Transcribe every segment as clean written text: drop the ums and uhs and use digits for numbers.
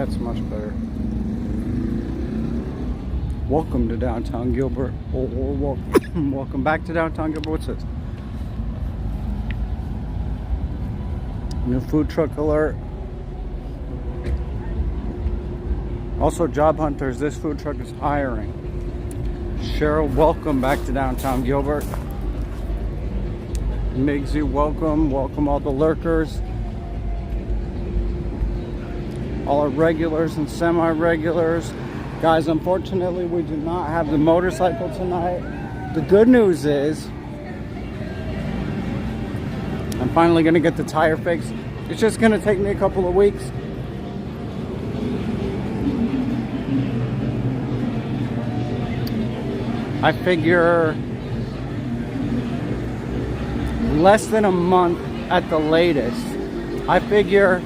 That's much better. Welcome to downtown Gilbert, or welcome back to downtown Gilbert. What's this? New food truck alert. Also, job hunters, this food truck is hiring. Cheryl, welcome back to downtown Gilbert. Migsy, welcome. Welcome all the lurkers. All our regulars and semi-regulars. Guys, unfortunately, we do not have the motorcycle tonight. The good news is, I'm finally gonna get the tire fixed. It's just gonna take me a couple of weeks. I figure less than a month at the latest. I figure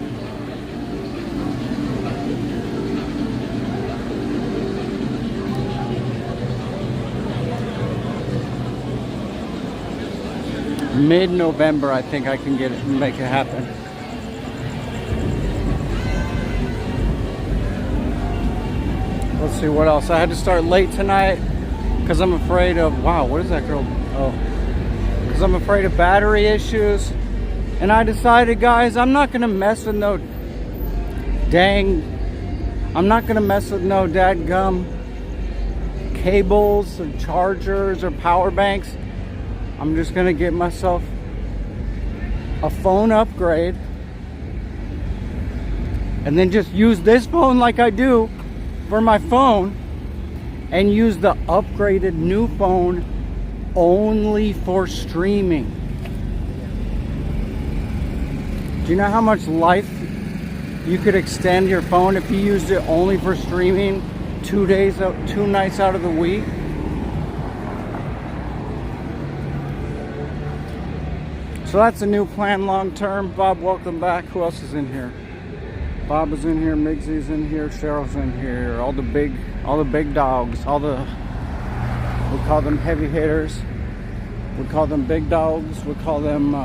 mid-November, I think I can get it and make it happen. Let's see what else. I had to start late tonight because I'm afraid of, wow, what is that girl? Oh, because I'm afraid of battery issues. And I decided, guys, I'm not gonna mess with no dadgum cables or chargers or power banks. I'm just gonna get myself a phone upgrade and then just use this phone like I do for my phone and use the upgraded new phone only for streaming. Do you know how much life you could extend your phone if you used it only for streaming 2 nights out of the week? So that's a new plan long term. Bob, welcome back. Who else is in here? Bob is in here, Migsy's in here, Cheryl's in here. All the big dogs, we call them heavy hitters. We call them big dogs. We call them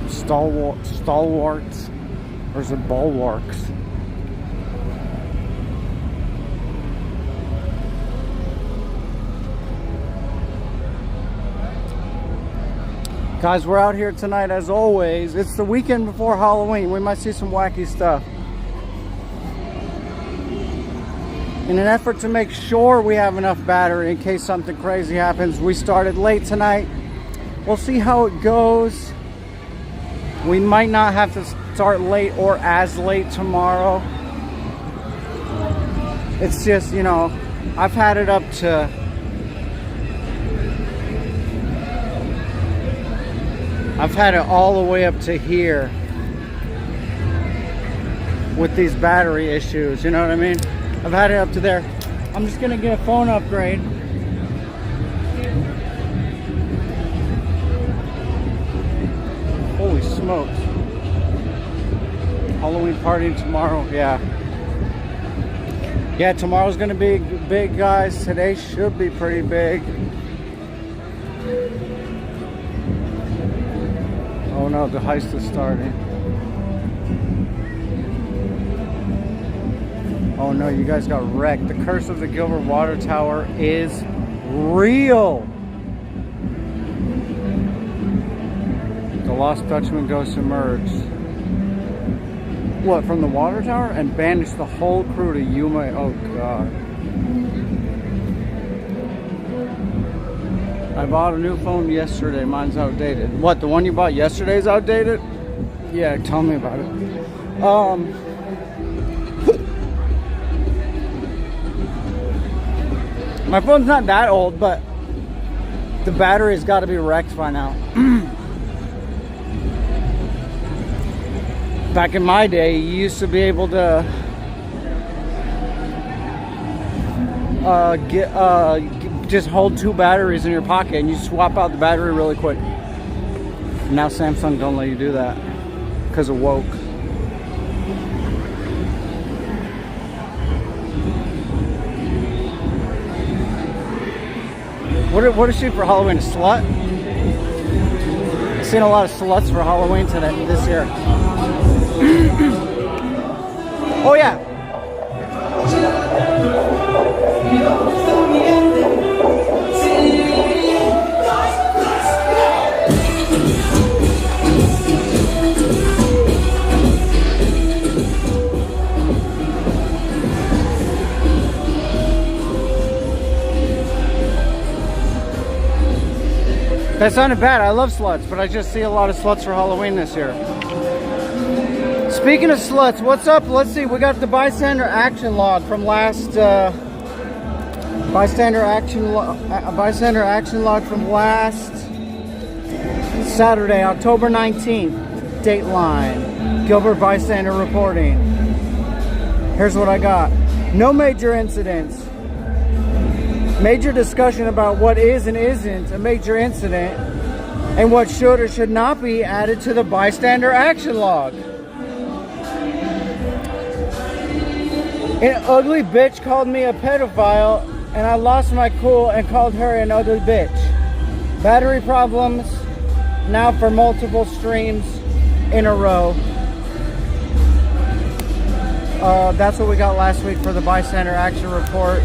stalwarts, or is it bulwarks? Guys, we're out here tonight as always. It's the weekend before Halloween. We might see some wacky stuff. In an effort to make sure we have enough battery in case something crazy happens, we started late tonight. We'll see how it goes. We might not have to start late or as late tomorrow. It's just, you know, I've had it up to I've had it all the way up to here with these battery issues, you know what I mean? I've had it up to there. I'm just gonna get a phone upgrade. Holy smokes. Halloween party tomorrow, yeah. Yeah, tomorrow's gonna be big, guys. Today should be pretty big. Oh no, the heist is starting. Oh no, you guys got wrecked. The curse of the Gilbert water tower is real. The Lost Dutchman goes submerged. What, from the water tower? And banished the whole crew to Yuma. Oh god. I bought a new phone yesterday. Mine's outdated. What, the one you bought yesterday is outdated? Yeah, tell me about it. My phone's not that old, but the battery's got to be wrecked by now. Back in my day, you used to be able to just hold 2 batteries in your pocket and you swap out the battery really quick. Now Samsung don't let you do that because of woke. What is she for Halloween? A slut? I've seen a lot of sluts for Halloween this year. Oh yeah. That sounded bad. I love sluts, but I just see a lot of sluts for Halloween this year. Speaking of sluts, what's up? Let's see. We got the bystander action log from last bystander action log from last Saturday, October 19th. Dateline. Gilbert bystander reporting. Here's what I got. No major incidents. Major discussion about what is and isn't a major incident and what should or should not be added to the bystander action log. An ugly bitch called me a pedophile and I lost my cool and called her an ugly bitch. Battery problems now for multiple streams in a row. That's what we got last week for the bystander action reports.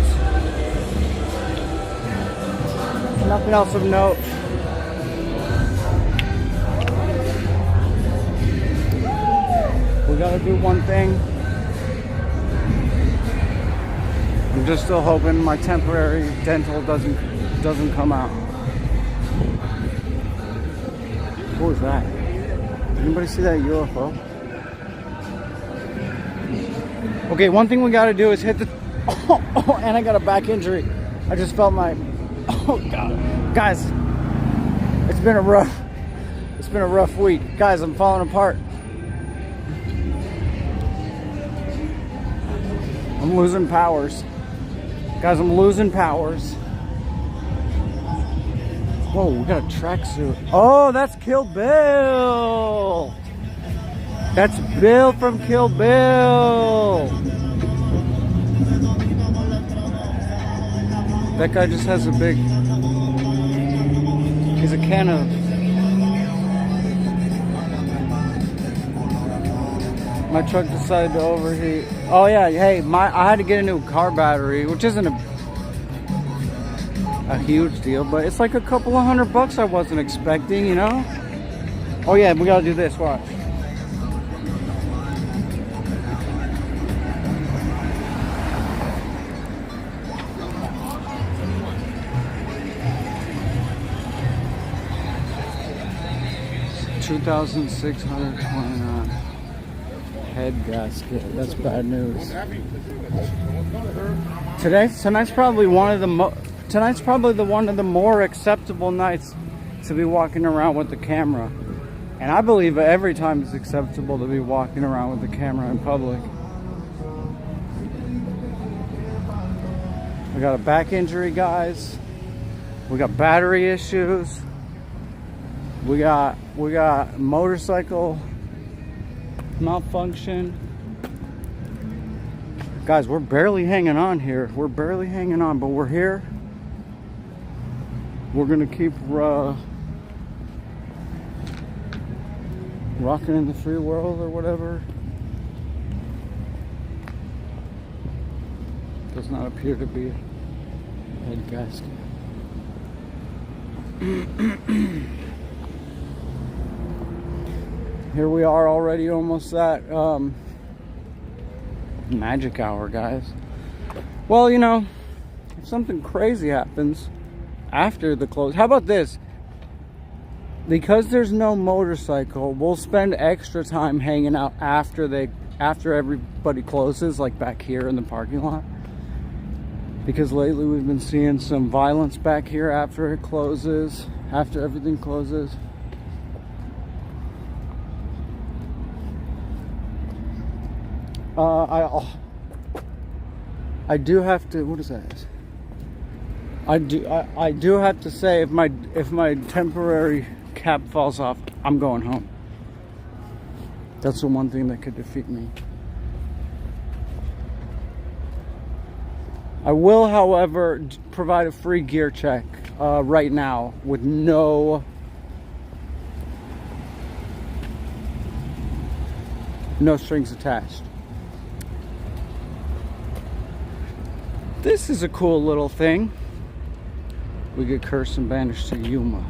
Nothing else of note. We gotta do one thing. I'm just still hoping my temporary dental doesn't come out. What was that? Anybody see that UFO? Okay, one thing we gotta do is hit the and I got a back injury. I just felt my oh god. Guys, it's been a rough week. Guys, I'm falling apart. I'm losing powers. Guys, I'm losing powers. Whoa, we got a tracksuit. Oh, that's Kill Bill. That's Bill from Kill Bill. That guy just has a big, he's a can of, my truck decided to overheat. Oh yeah, hey, I had to get a new car battery, which isn't a huge deal, but it's like a couple of $100 I wasn't expecting, you know? Oh yeah, we gotta do this, watch. $2,629 head gasket. That's bad news. Tonight's probably one of the more acceptable nights to be walking around with the camera. And I believe every time it's acceptable to be walking around with the camera in public. We got a back injury, guys. We got battery issues. We got motorcycle malfunction. Guys, we're barely hanging on here. We're barely hanging on, but we're here. We're gonna keep rocking in the free world or whatever. Does not appear to be a head gasket. Here we are already almost at magic hour, guys. Well, you know, if something crazy happens after the close, how about this? Because there's no motorcycle, we'll spend extra time hanging out after everybody closes, like back here in the parking lot. Because lately we've been seeing some violence back here after it closes, after everything closes. I do have to, what is that? I do have to say, if my temporary cap falls off, I'm going home. That's the one thing that could defeat me. I will, however, provide a free gear check right now with no strings attached. This is a cool little thing. We get cursed and banished to Yuma.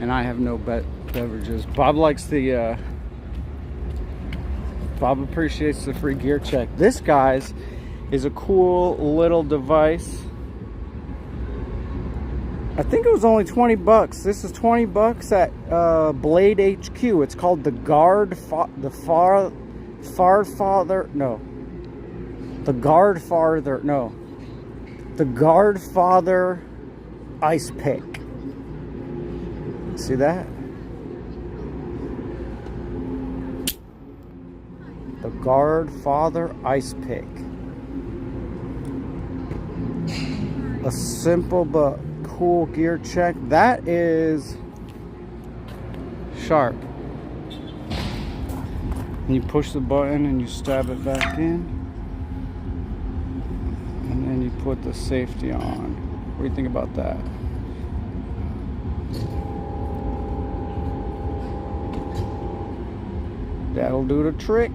And I have no beverages. Bob likes the Bob appreciates the free gear check. This, guys, is a cool little device. I think it was only 20 bucks. This is 20 bucks at Blade HQ. It's called the The Guardfather Ice Pick. See that? The Guardfather Ice Pick. A simple but cool gear check. That is sharp. And you push the button and you stab it back in. And then you put the safety on. What do you think about that? That'll do the trick.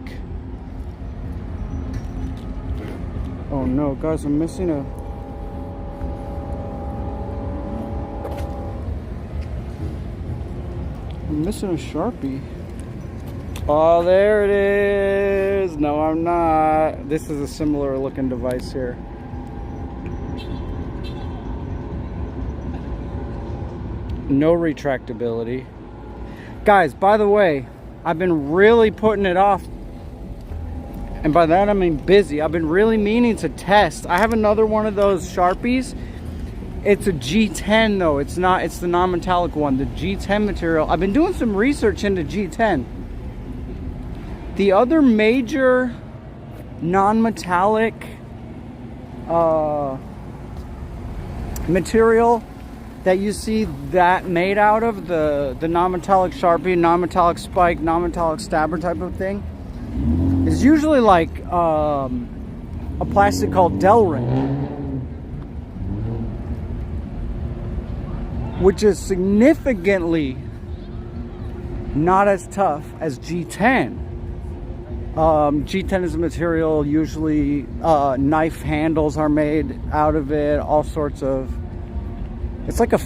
Oh no, guys, I'm missing a Sharpie. Oh, there it is. No, I'm not. This is a similar looking device here. No retractability. Guys, by the way, I've been really putting it off. And by that I mean busy. I've been really meaning to test. I have another one of those Sharpies. It's a G10 though. It's not, it's the non-metallic one, the G10 material. I've been doing some research into G10. The other major non-metallic material that you see that made out of, the non-metallic Sharpie, non-metallic spike, non-metallic stabber type of thing, is usually like a plastic called Delrin, which is significantly not as tough as G10. G10 is a material, usually knife handles are made out of it, all sorts of, it's like a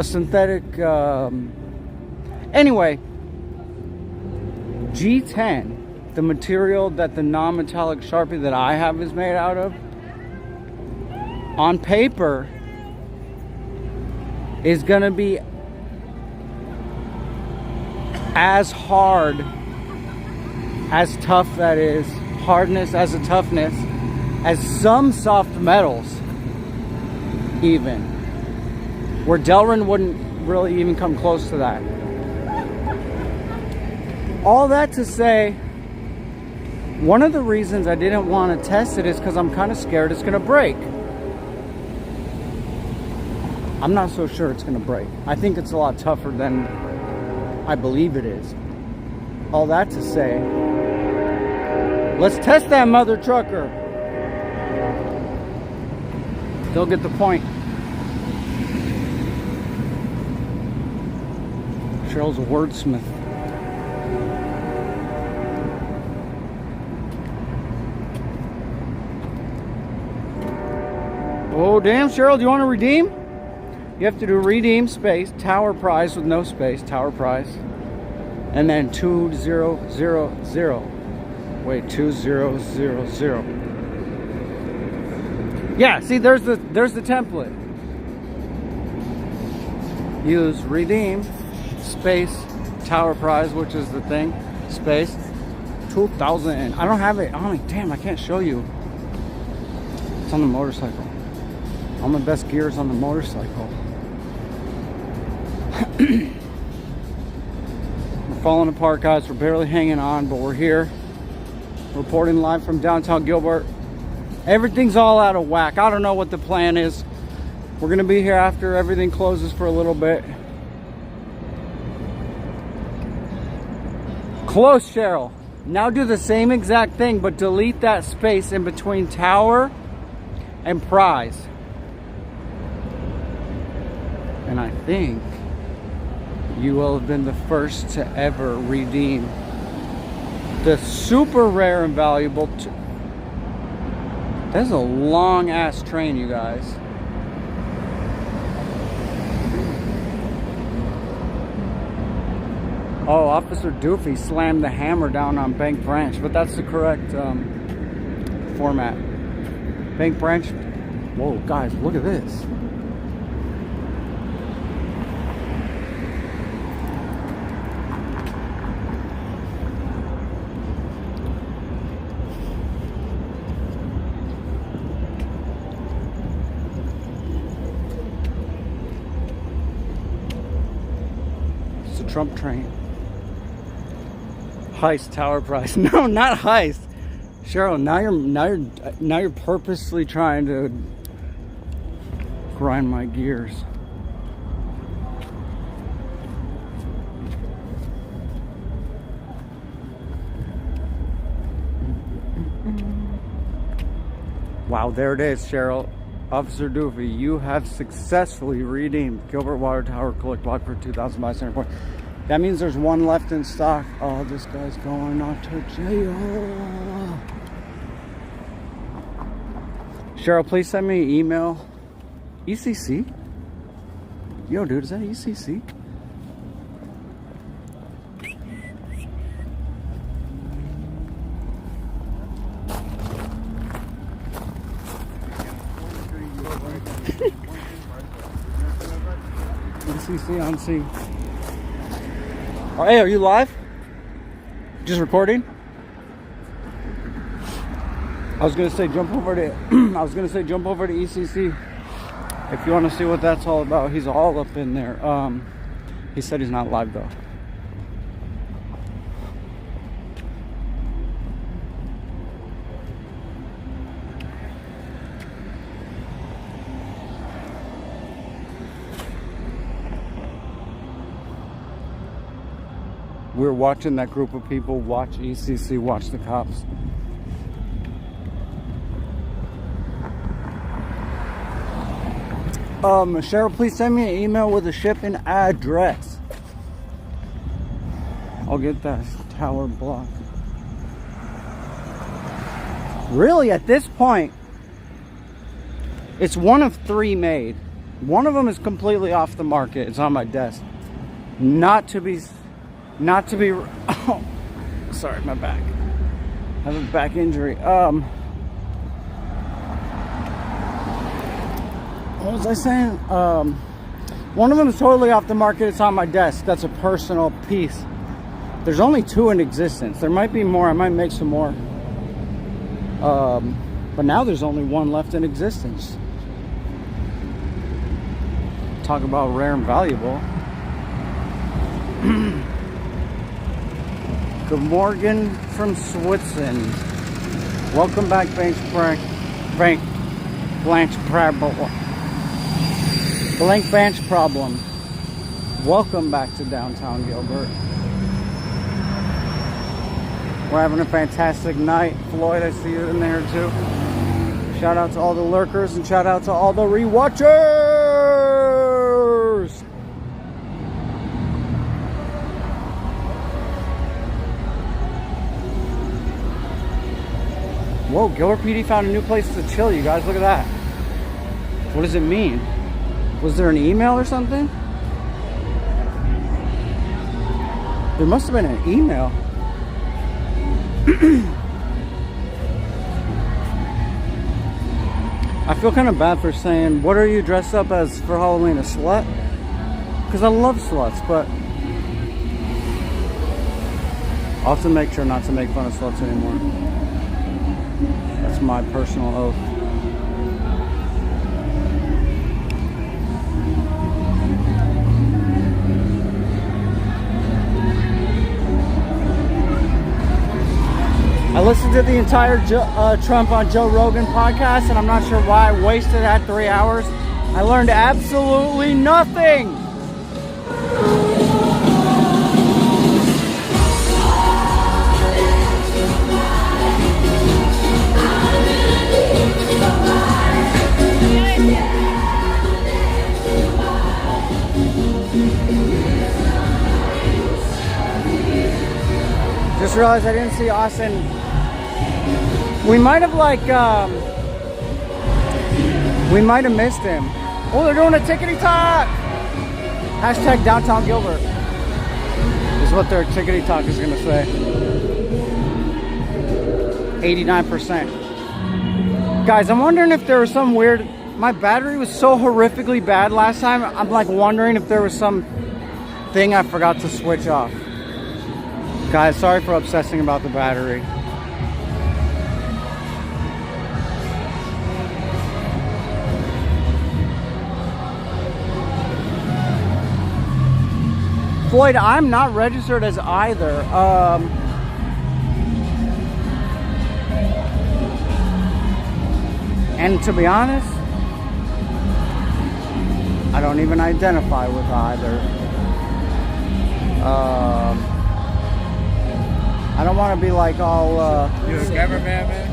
synthetic, anyway, G10, the material that the non-metallic Sharpie that I have is made out of, on paper, is gonna be as hard, as tough, that is, hardness as a toughness, as some soft metals, even. Where Delrin wouldn't really even come close to that. All that to say, one of the reasons I didn't want to test it is because I'm kind of scared it's going to break. I'm not so sure it's going to break. I think it's a lot tougher than I believe it is. All that to say, let's test that mother trucker. They'll get the point. Cheryl's a wordsmith. Oh, damn, Cheryl, do you want to redeem? You have to do redeem space, tower prize with no space, tower prize. And then 2000. Wait, 2000. Yeah, see, there's the template. Use redeem space, tower prize, which is the thing, space, 2000. I don't have it. Oh, damn, I can't show you. It's on the motorcycle. All my best gear is on the motorcycle. We're falling apart, guys. We're barely hanging on, but we're here. Reporting live from downtown Gilbert. Everything's all out of whack. I don't know what the plan is. We're gonna be here after everything closes for a little bit. Close, Cheryl. Now do the same exact thing, but delete that space in between tower and prize. And I think you will have been the first to ever redeem the super rare and valuable. That's a long ass train, you guys. Oh, Officer Doofy slammed the hammer down on Bank Branch, but that's the correct format. Bank Branch. Whoa, guys, look at this. It's a Trump train. Heist tower price. No, not heist. Cheryl, now you're purposely trying to grind my gears. Wow, there it is, Cheryl. Officer Doofy, you have successfully redeemed Gilbert Water Tower Collect Block for 2,500 points. That means there's one left in stock. Oh, this guy's going on to jail. Cheryl, please send me an email. ECC? Yo, dude, is that ECC? ECC on C. Oh, hey, are you live? Just recording? I was gonna say jump over to ECC if you want to see what that's all about. He's all up in there. He said he's not live though. We're watching that group of people watch ECC, watch the cops. Cheryl, please send me an email with a shipping address. I'll get that tower block. Really, at this point, it's one of 3 made. One of them is completely off the market. It's on my desk. Not to be, oh, sorry, my back. I have a back injury. What was I saying? One of them is totally off the market. It's on my desk. That's a personal piece. There's only 2 in existence. There might be more. I might make some more. But now there's only 1 left in existence. Talk about rare and valuable. Good morning from Switzerland. Welcome back, Blank Bench Problem. Welcome back to downtown Gilbert. We're having a fantastic night. Floyd, I see you in there too. Shout out to all the lurkers and shout out to all the rewatchers. Whoa, Gilbert PD found a new place to chill, you guys. Look at that. What does it mean? Was there an email or something? There must have been an email. I feel kind of bad for saying, what are you dressed up as for Halloween? A slut? Because I love sluts, but I'll have to make sure not to make fun of sluts anymore. That's my personal oath. I listened to the entire Trump on Joe Rogan podcast, and I'm not sure why I wasted that 3 hours. I learned absolutely nothing. just realized I didn't see Austin. We might have like, we might have missed him. Oh, they're doing a tickety talk. Hashtag downtown Gilbert is what their tickety talk is gonna say. 89%. Guys, I'm wondering if there was some weird, my battery was so horrifically bad last time. I'm like wondering if there was some thing I forgot to switch off. Guys, sorry for obsessing about the battery. Floyd, I'm not registered as either. And to be honest, I don't even identify with either. I don't want to be like all. You a cameraman, man?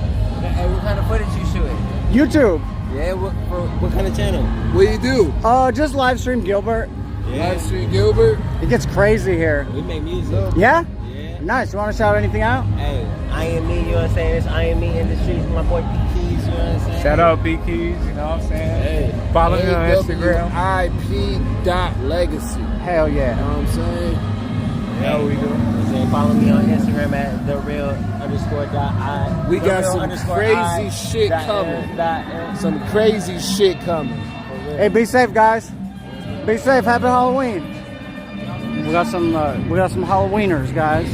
Hey, what kind of footage you shooting? YouTube. Yeah, what kind of channel? What do you do? Just live stream Gilbert. Yeah. Live stream Gilbert. It gets crazy here. We make music. Yeah? Yeah. Nice. You want to shout anything out? Hey, I am me, you know what I'm saying? It's I am me in the streets with my boy P Keys, you know what I'm saying? Shout out B Keys, you know what I'm saying? Hey. Follow me on Instagram. IP.legacy. Hell yeah. You know what I'm saying? Yeah, we do. Follow me on Instagram at thereal_.I. We got some crazy shit coming. Some crazy shit coming. Hey, be safe, guys. Be safe. Happy Halloween. We got some Halloweeners, guys.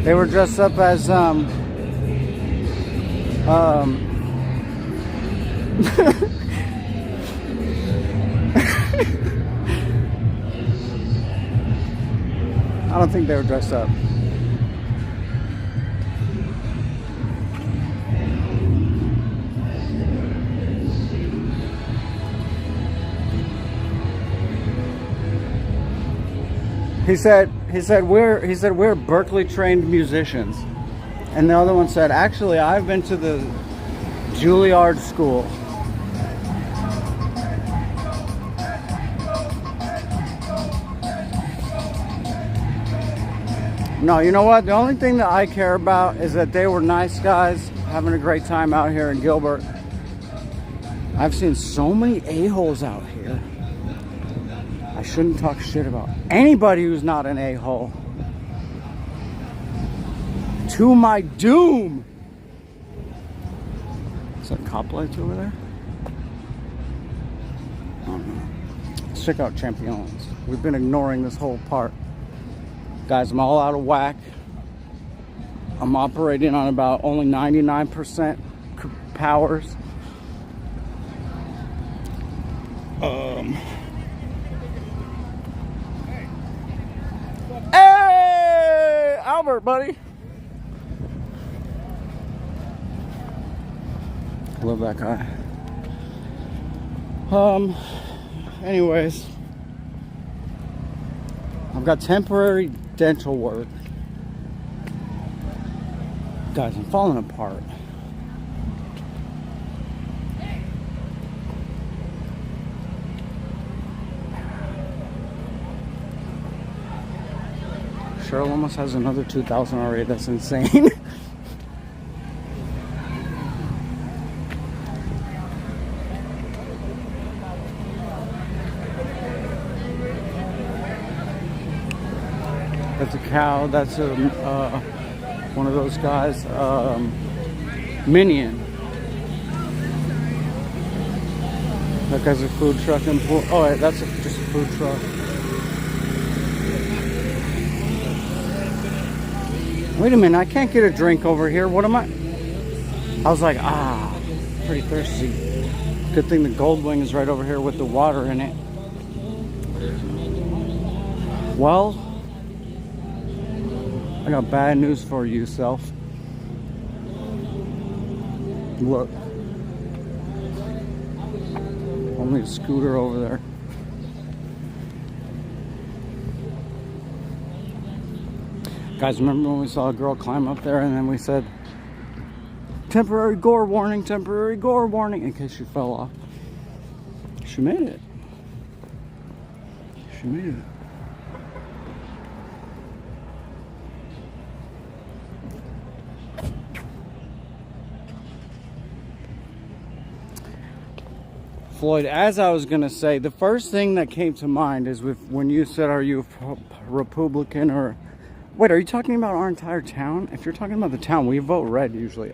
They were dressed up as I don't think they were dressed up. He said we're Berkeley trained musicians. And the other one said, actually, I've been to the Juilliard school. No, you know what? The only thing that I care about is that they were nice guys, having a great time out here in Gilbert. I've seen so many a-holes out here. I shouldn't talk shit about anybody who's not an a-hole. To my doom. Is that cop lights over there? I don't know. Let's check out Champions. We've been ignoring this whole part. Guys, I'm all out of whack. I'm operating on about only 99% powers. Hey, Albert, buddy. Love that guy. Anyways, I've got temporary dental work. Guys, I'm falling apart. Cheryl almost has another 2,000 already. That's insane. That's a cow. That's a one of those guys. Minion. That guy's a food truck and pool. Oh, wait, that's just a food truck. Wait a minute, I can't get a drink over here. What am I? I was like, pretty thirsty. Good thing the Gold Wing is right over here with the water in it. Well, I got bad news for you, self. Look. Only a scooter over there. Guys, remember when we saw a girl climb up there and then we said, temporary gore warning, in case she fell off. She made it. She made it. Floyd, as I was gonna say, the first thing that came to mind is when you said, "Are you a Republican or?" Wait, are you talking about our entire town? If you're talking about the town, we vote red usually.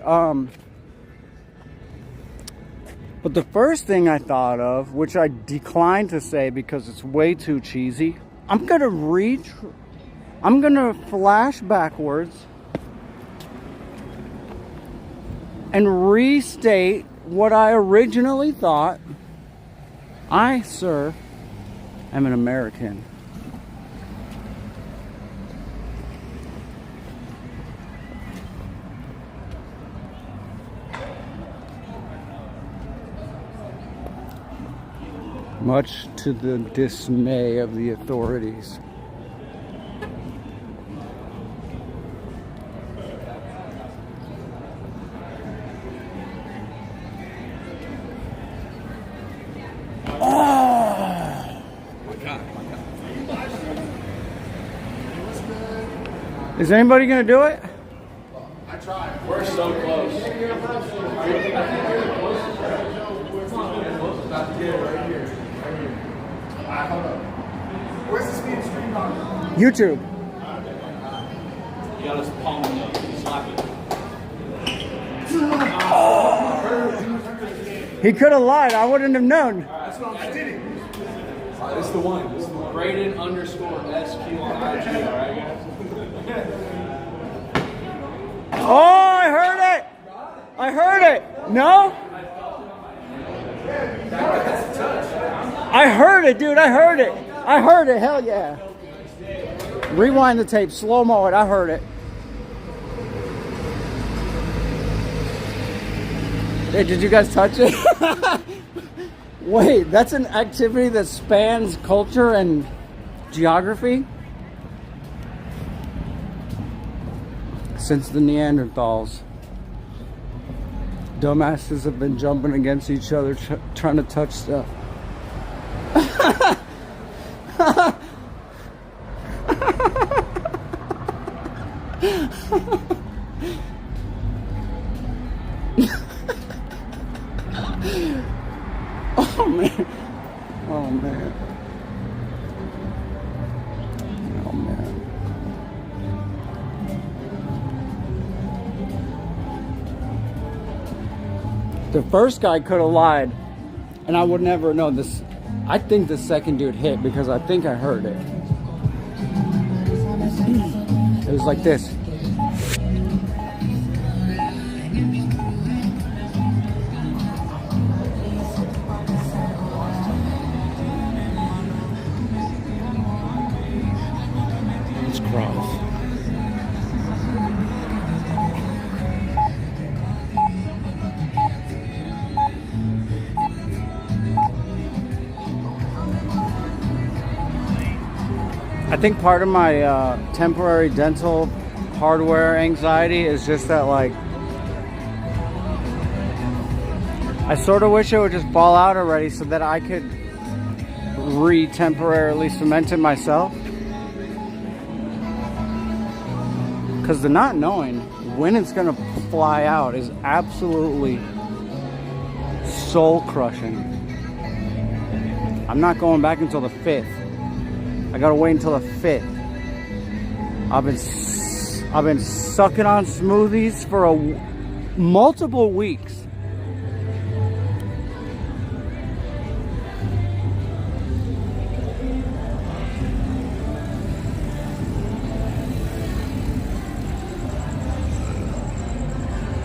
But the first thing I thought of, which I declined to say because it's way too cheesy, I'm gonna flash backwards and restate what I originally thought. I, sir, am an American. Much to the dismay of the authorities. Is anybody gonna do it? I tried. We're so close. Where's the speed stream on? YouTube. You gotta palm it up. Slap it. He could have lied. I wouldn't have known. That's what I did it. This is the one. This is the one. Braden _SQ on IG. Alright, guys? Oh, I heard it. I heard it. No? I heard it, dude. I heard it. I heard it. Hell yeah. Rewind the tape. Slow-mo it. I heard it. Hey, did you guys touch it? Wait, that's an activity that spans culture and geography? Since the Neanderthals. Dumbasses have been jumping against each other trying to touch stuff. Oh man. Oh man. Oh man. The first guy could have lied, and I would never know this. I think the second dude hit because I think I heard it. It was like this. It's gross. I think part of my temporary dental hardware anxiety is just that, like, I sort of wish it would just fall out already so that I could temporarily cement it myself. Because the not knowing when it's gonna fly out is absolutely soul crushing. I'm not going back until the 5th. I gotta wait until the 5th. I've been sucking on smoothies for multiple weeks.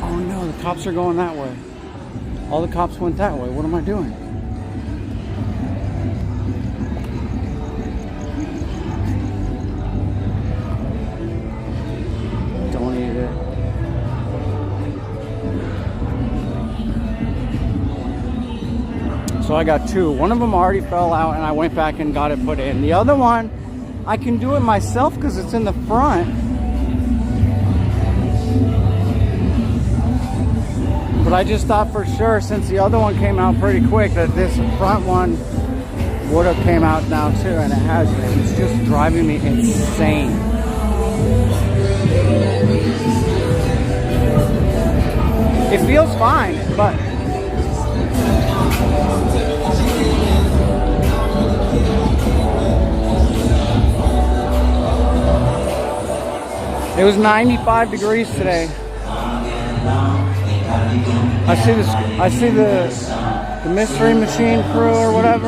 Oh no, the cops are going that way. All the cops went that way. What am I doing? So I got two. One of them already fell out and I went back and got it put in. The other one, I can do it myself because it's in the front. But I just thought for sure, since the other one came out pretty quick, that this front one would have came out now too, and it hasn't. It's just driving me insane. It feels fine, but It was 95 degrees today. I see the mystery machine crew or whatever.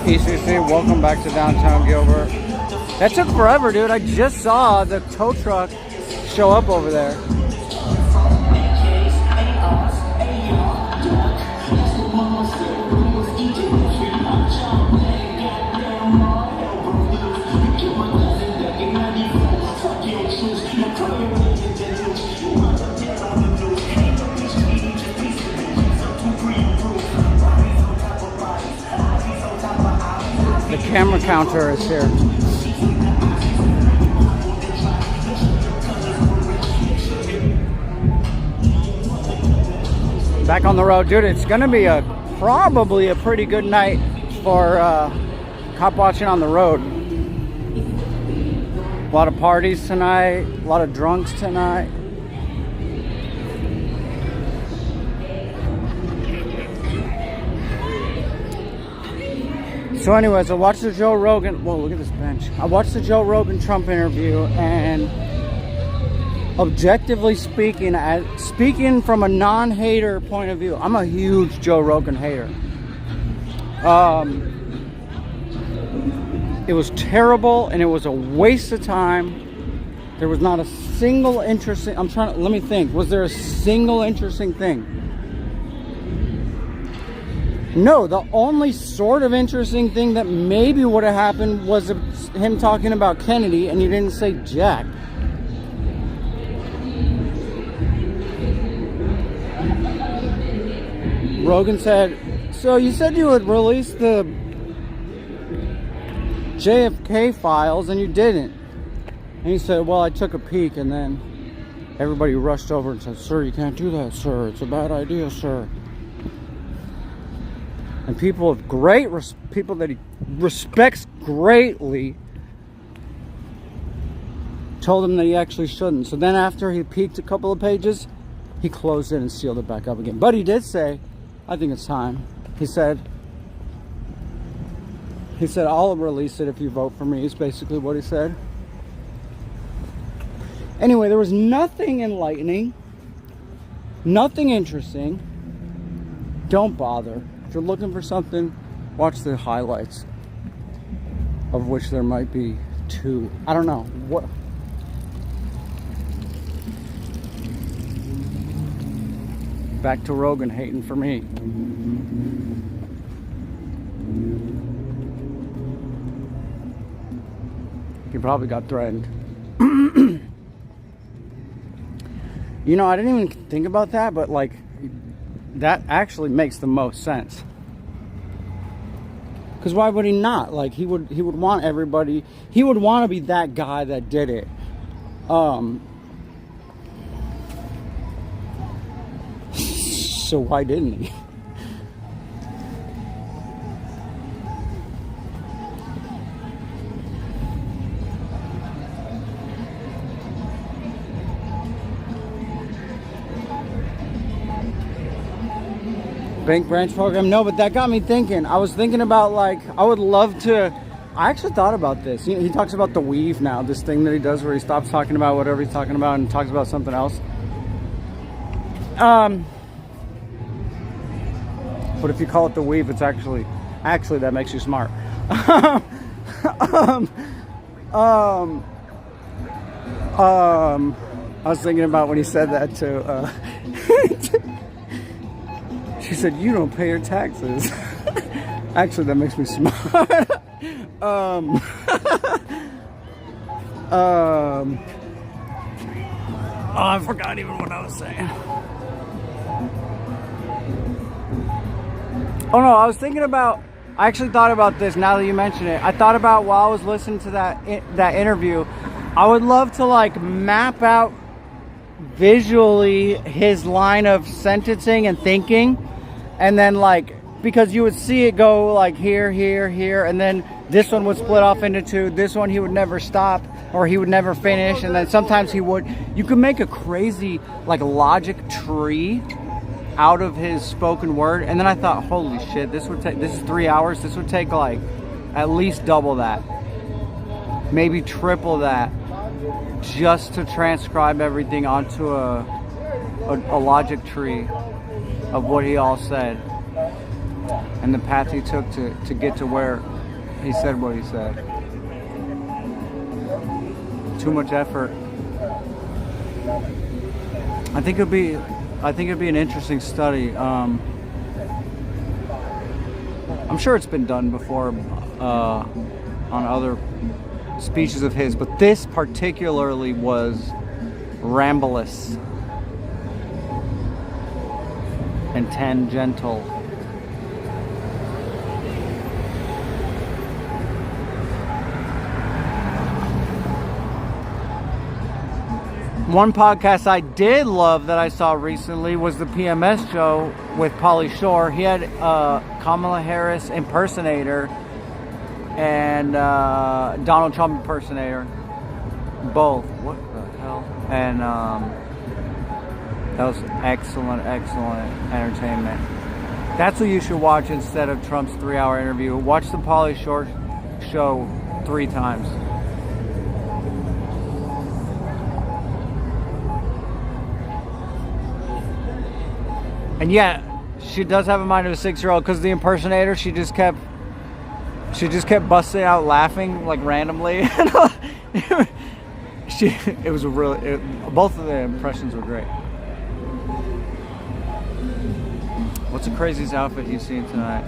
ECC, welcome back to downtown Gilbert. That took forever, dude. I just saw the tow truck show up over there. The camera counter is here. Back on the road, dude. It's gonna be probably a pretty good night for cop watching on the road. A lot of parties tonight, a lot of drunks tonight. So anyways, I watched the Joe Rogan, whoa, look at this bench. I watched the Joe Rogan Trump interview, and objectively speaking, speaking from a non-hater point of view, I'm a huge Joe Rogan hater. It was terrible, and it was a waste of time. There was not a single interesting, let me think, was there a single interesting thing? No, the only sort of interesting thing that maybe would have happened was him talking about Kennedy, and he didn't say jack. Rogan said, so you said you would release the JFK files, and you didn't. And he said, well, I took a peek, and then everybody rushed over and said, sir, you can't do that, sir. It's a bad idea, sir. And people of people that he respects greatly told him that he actually shouldn't. So then after he peeked a couple of pages, he closed it and sealed it back up again. But he did say, I think it's time. He said, I'll release it if you vote for me, is basically what he said. Anyway, there was nothing enlightening, nothing interesting. Don't bother. If you're looking for something, watch the highlights, of which there might be 2. I don't know. What? Back to Rogan hating for me. He probably got threatened. You know, I didn't even think about that, but like, that actually makes the most sense. Because why would he not? Like, he would want everybody, he would want to be that guy that did it. So why didn't he? Bank branch program? No, but that got me thinking. I was thinking about, like, I would love to, I actually thought about this. He talks about the weave now, this thing that he does where he stops talking about whatever he's talking about and talks about something else. But if you call it the weave, it's actually Actually, that makes you smart. I was thinking about when he said that too. She said, "You don't pay your taxes." Actually, that makes me smart. Oh, I forgot even what I was saying. Oh no, I was thinking about. I actually thought about this now that you mention it. I thought about while I was listening to that interview. I would love to like map out visually his line of sentencing and thinking, and then like, because you would see it go like here, here, here, and then this one would split off into two. This one he would never stop, or he would never finish, and then sometimes he would. You could make a crazy like logic tree out of his spoken word. And then I thought, holy shit, this is 3 hours. This would take like at least double that, maybe triple that, just to transcribe everything onto a logic tree of what he all said and the path he took to get to where he said what he said. Too much effort. I think it'd be an interesting study. I'm sure it's been done before on other speeches of his, but this particularly was ramblous and tangential. One podcast I did love that I saw recently was the PMS show with Pauly Shore. He had Kamala Harris impersonator and Donald Trump impersonator. Both. What the hell? And that was excellent entertainment. That's what you should watch instead of Trump's 3-hour interview. Watch the Pauly Shore show 3 times. And yeah, she does have a mind of a 6-year-old, because the impersonator, she just kept busting out laughing like randomly. Both of the impressions were great. What's the craziest outfit you've seen tonight?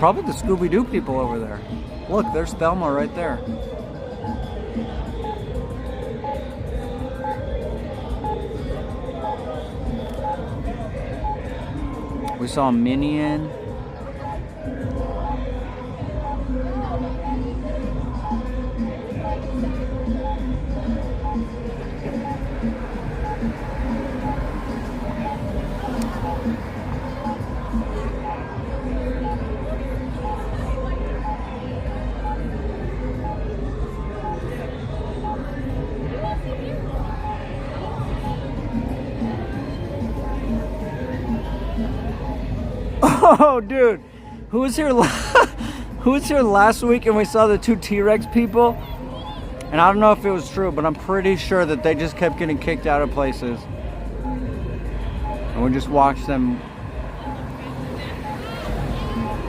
Probably the Scooby-Doo people over there. Look, there's Thelma right there. We saw Minion. Oh, dude, who was here last week and we saw the 2 T-Rex people? And I don't know if it was true, but I'm pretty sure that they just kept getting kicked out of places. And we just watched them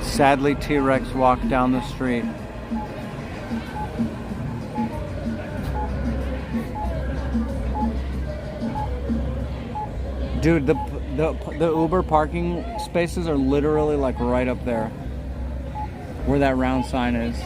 sadly T-Rex walk down the street. Dude, the Uber parking spaces are literally like right up there where that round sign is.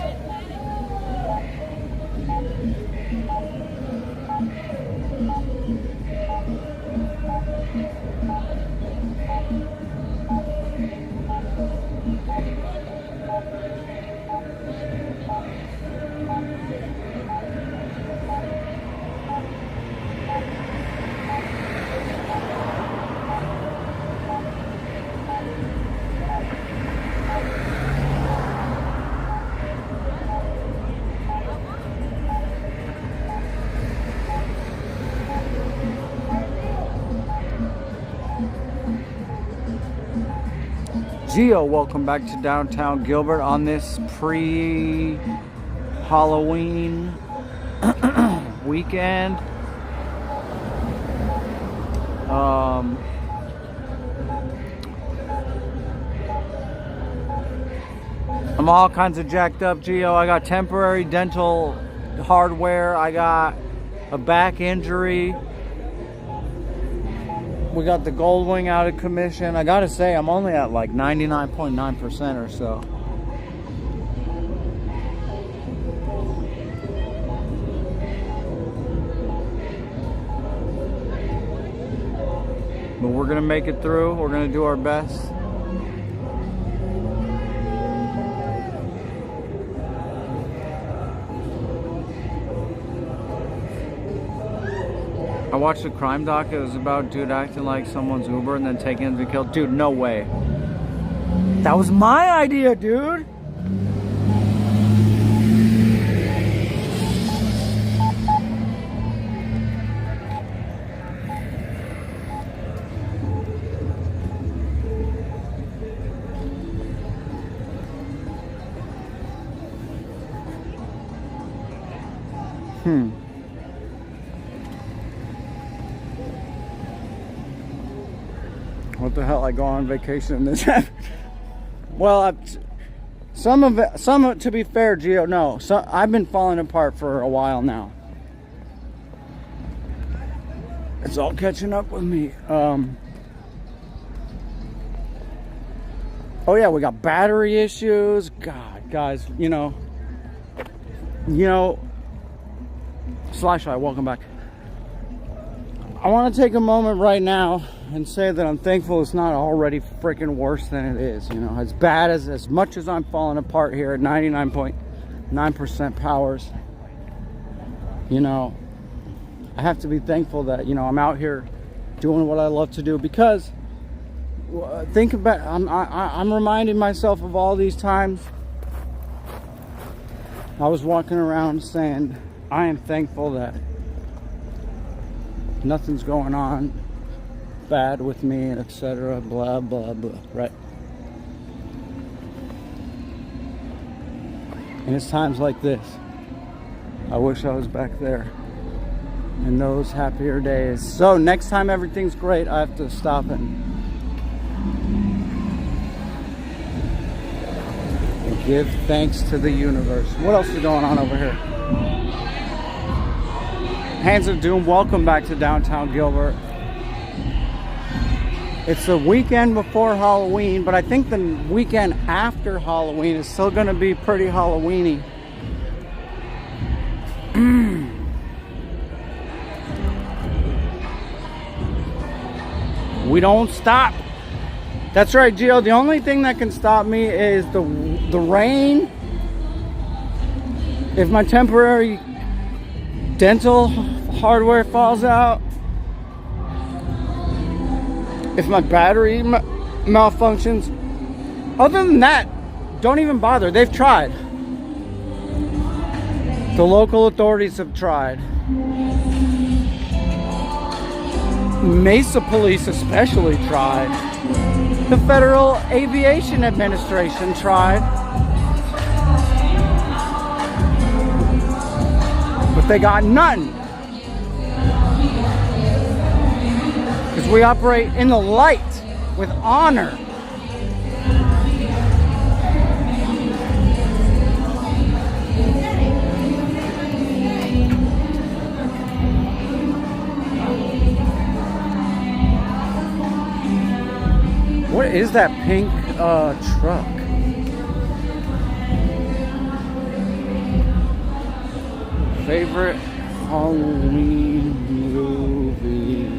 Gio, welcome back to downtown Gilbert on this pre-Halloween weekend. I'm all kinds of jacked up, Gio. I got temporary dental hardware. I got a back injury. We got the gold wing out of commission. I gotta say, I'm only at like 99.9% or so. But we're gonna make it through. We're gonna do our best. I watched a crime doc. It was about dude acting like someone's Uber and then taking him to kill. Dude, no way. That was my idea, dude. What the hell? I go on vacation and this happened. Well, some of it, to be fair, Gio, no. So I've been falling apart for a while now. It's all catching up with me. Oh yeah, we got battery issues. God, guys, you know, Slashlight, welcome back. I want to take a moment right now and say that I'm thankful it's not already freaking worse than it is. You know, as bad as much as I'm falling apart here at 99.9% powers, you know, I have to be thankful that, you know, I'm out here doing what I love to do, because think about, I'm reminding myself of all these times I was walking around saying, I am thankful that nothing's going on bad with me, etc. Blah blah blah, right? And it's times like this I wish I was back there in those happier days. So next time everything's great, I have to stop and give thanks to the universe. What else is going on over here? Hands of Doom, welcome back to downtown Gilbert. It's the weekend before Halloween, but I think the weekend after Halloween is still going to be pretty Halloweeny. We don't stop. That's right, Gio. The only thing that can stop me is the rain. If my temporary dental hardware falls out, if my battery malfunctions, other than that, don't even bother. They've tried. The local authorities have tried. Mesa police especially tried. The Federal Aviation Administration tried. But they got none. Because we operate in the light with honor. What is that pink truck? Favorite Halloween movie?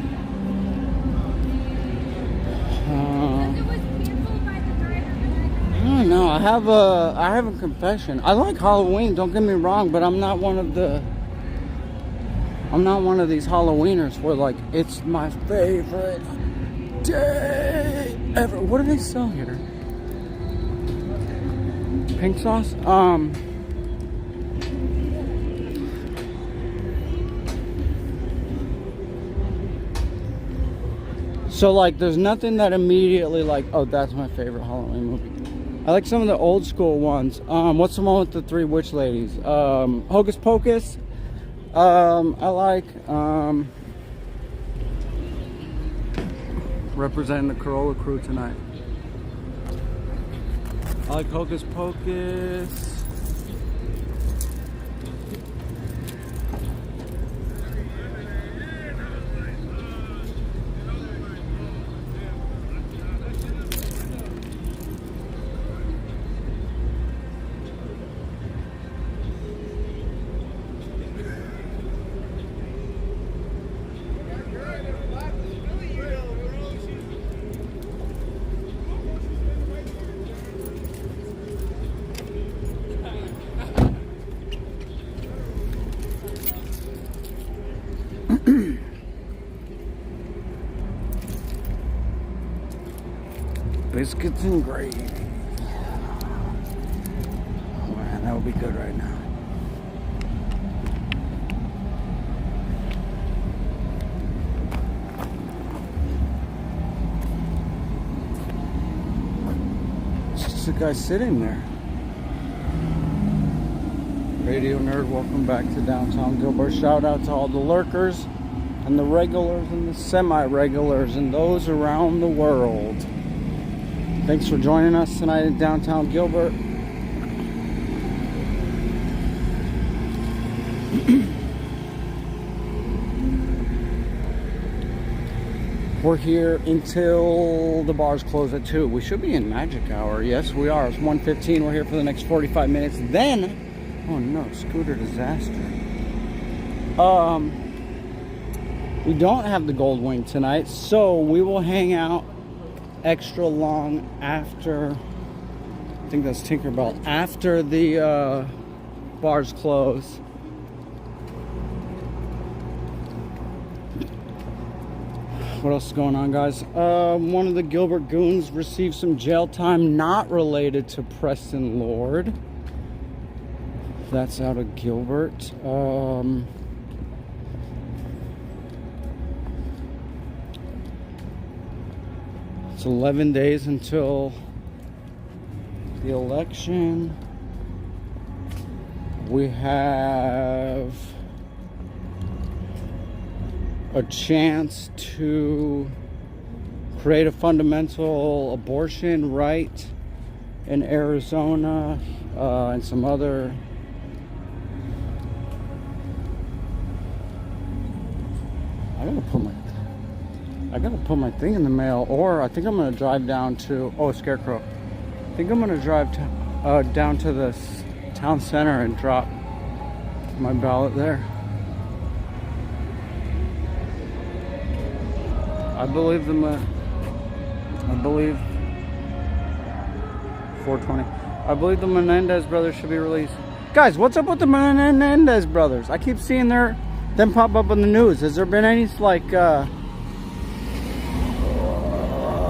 I don't know. I have a confession. I like Halloween, don't get me wrong, but I'm not one of these Halloweeners where like it's my favorite day ever. What do they sell here? Pink sauce? So like there's nothing that immediately like, oh, that's my favorite Halloween movie. I like some of the old school ones. What's the one with the three witch ladies? Hocus Pocus. I like representing the Corolla crew tonight. I like Hocus Pocus. Biscuits and gravy. Oh man, that would be good right now. It's just a guy sitting there. Radio Nerd, welcome back to downtown Gilbert. Shout out to all the lurkers and the regulars and the semi-regulars and those around the world. Thanks for joining us tonight in downtown Gilbert. We're here until the bars close at 2. We should be in magic hour. Yes, we are. It's 1:15. We're here for the next 45 minutes. Then, oh no, scooter disaster. We don't have the Gold Wing tonight, so we will hang out extra long after, I think that's Tinkerbell, after the bars close. What else is going on, guys? One of the Gilbert goons received some jail time not related to Preston Lord. That's out of Gilbert. It's 11 days until the election. We have a chance to create a fundamental abortion right in Arizona and some other I gotta put my thing in the mail, or I think I'm gonna drive down to Scarecrow. I think I'm gonna drive down to the town center and drop my ballot there. I believe 420. I believe the Menendez brothers should be released. Guys, what's up with the Menendez brothers? I keep seeing them pop up on the news. Has there been any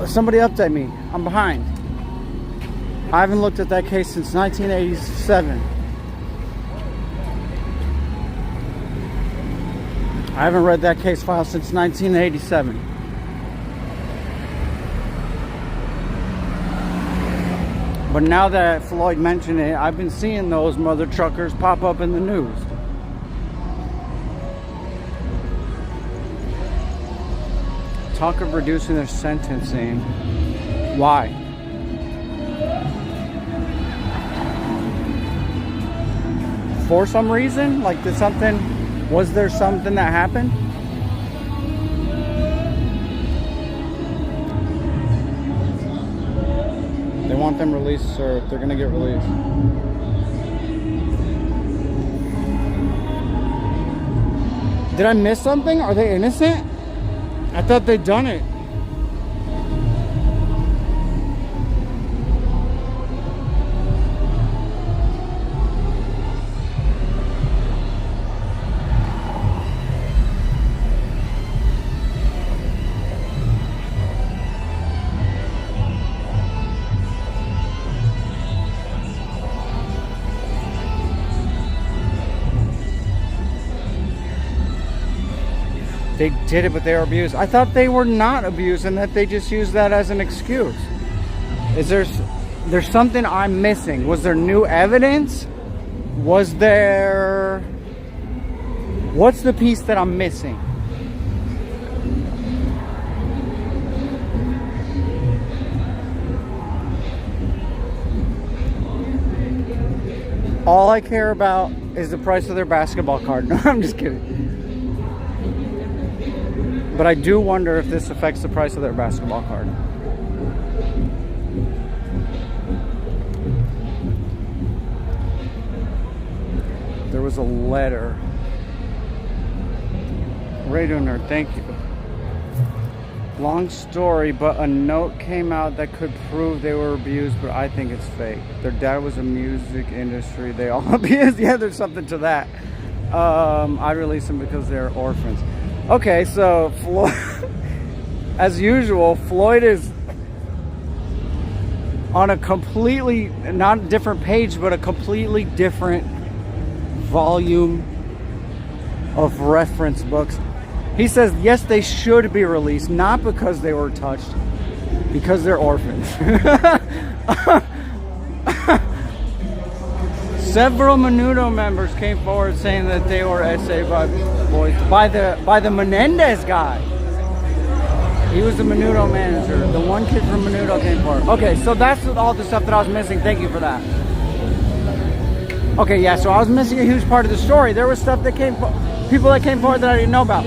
somebody update me? I'm behind. I haven't looked at that case since 1987. I haven't read that case file since 1987. But now that Floyd mentioned it, I've been seeing those mother truckers pop up in the news. Talk of reducing their sentencing. Why? For some reason? Like, was there something that happened? They want them released, or they're gonna get released. Did I miss something? Are they innocent? I thought they'd done it. They did it, but they were abused. I thought they were not abused and that they just used that as an excuse. Is there's something I'm missing? Was there new evidence? Was there... What's the piece that I'm missing? All I care about is the price of their basketball card. No, I'm just kidding. But I do wonder if this affects the price of their basketball card. There was a letter. Radio Nerd, thank you. Long story, but a note came out that could prove they were abused, but I think it's fake. Their dad was a music industry. They all abused. Yeah, there's something to that. I released them because they're orphans. Okay, so Floyd, as usual, Floyd is on a completely, not a different page, but a completely different volume of reference books. He says, yes, they should be released, not because they were touched, because they're orphans. Several Menudo members came forward saying that they were SA by the Menendez guy. He was the Menudo manager. The one kid from Menudo came forward. Okay, so that's all the stuff that I was missing. Thank you for that. Okay, yeah, so I was missing a huge part of the story. There was stuff that came, people that came forward that I didn't know about.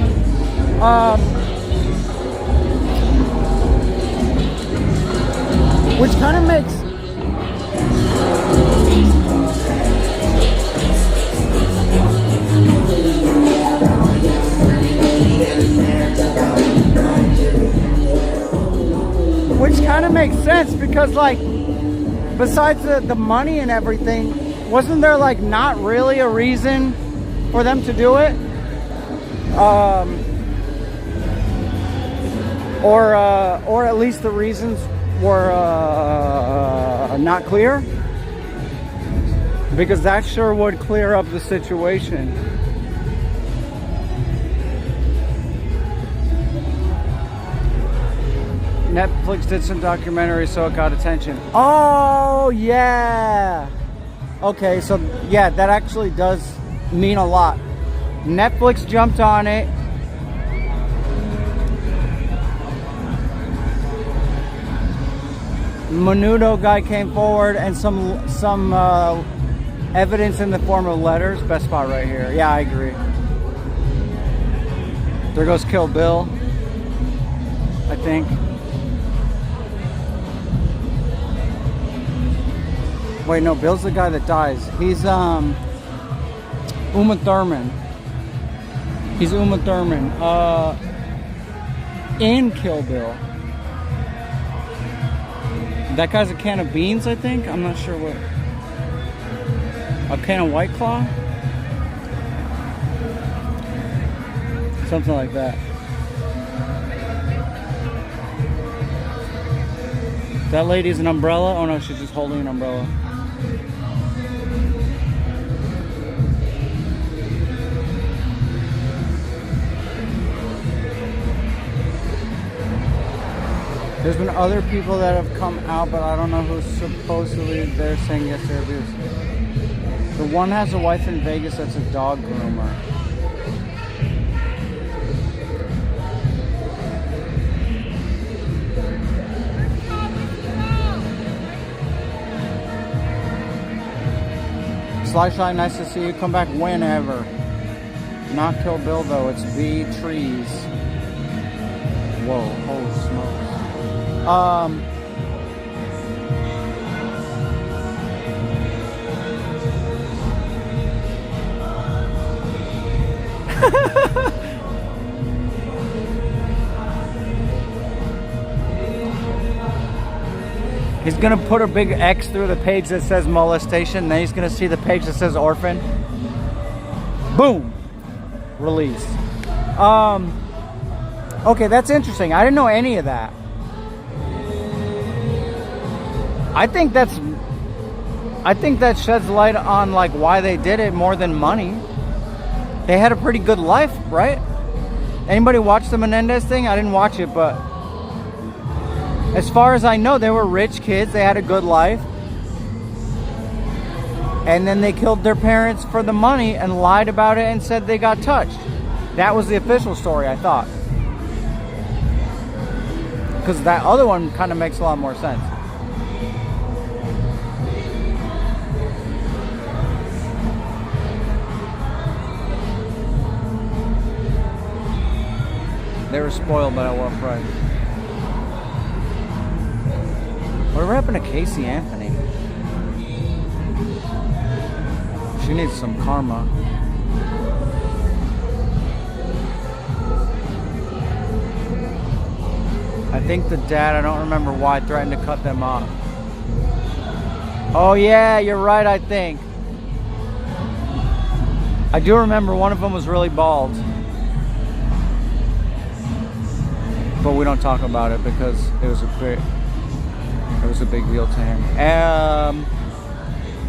Which kind of makes sense, because like besides the money and everything, wasn't there like not really a reason for them to do it? Or at least the reasons were not clear, because that sure would clear up the situation. Netflix did some documentary, so it got attention. Oh yeah. Okay, so yeah, that actually does mean a lot. Netflix jumped on it. Menudo guy came forward, and some evidence in the form of letters. Best spot right here. Yeah, I agree. There goes Kill Bill, I think. Wait, no, Bill's the guy that dies. He's Uma Thurman. He's Uma Thurman. In Kill Bill. That guy's a can of beans, I think. I'm not sure what. A can of White Claw? Something like that. That lady's an umbrella? Oh no, she's just holding an umbrella. There's been other people that have come out, but I don't know who's supposedly they're saying yes, they're abused. The one has a wife in Vegas that's a dog groomer. Slashlight, nice to see you. Come back whenever. Not Kill Bill though, it's B Trees. Whoa, holy smokes. He's gonna put a big X through the page that says molestation, then he's gonna see the page that says orphan. Boom! Release. Okay, that's interesting. I didn't know any of that. I think that sheds light on like why they did it more than money. They had a pretty good life, right? Anybody watch the Menendez thing? I didn't watch it, but as far as I know, they were rich kids. They had a good life. And then they killed their parents for the money and lied about it and said they got touched. That was the official story, I thought. Because that other one kind of makes a lot more sense. They were spoiled, but at what price? Whatever happened to Casey Anthony? She needs some karma. I think the dad, I don't remember why, threatened to cut them off. Oh yeah, you're right, I think. I do remember one of them was really bald. But we don't talk about it because it was a big deal to him.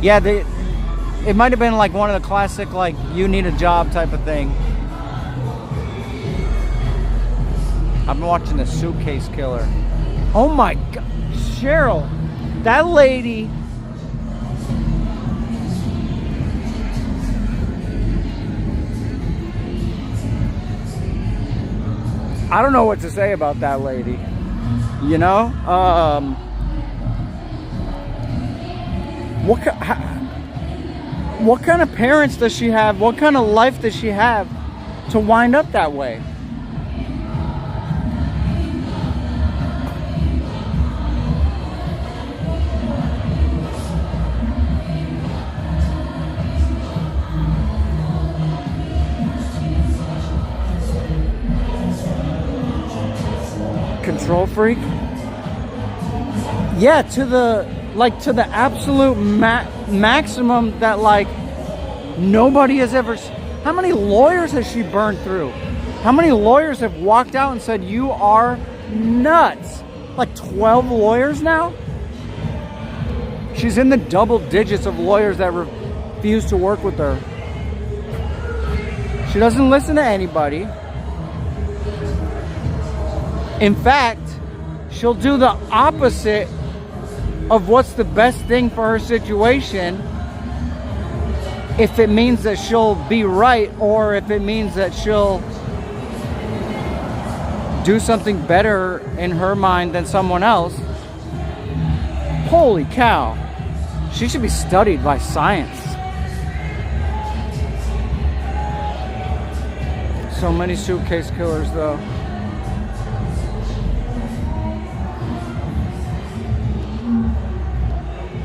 Yeah, it might have been like one of the classic, like, you need a job type of thing. I've been watching The Suitcase Killer. Oh my God, Cheryl, that lady. I don't know what to say about that lady. You know, what kind of parents does she have? What kind of life does she have to wind up that way? Control freak? Yeah, to the absolute maximum that, like, nobody has ever. How many lawyers has she burned through? How many lawyers have walked out and said you are nuts? Like 12 lawyers now? She's in the double digits of lawyers that refuse to work with her. She doesn't listen to anybody. In fact, she'll do the opposite of what's the best thing for her situation if it means that she'll be right, or if it means that she'll do something better in her mind than someone else. Holy cow. She should be studied by science. So many suitcase killers, though.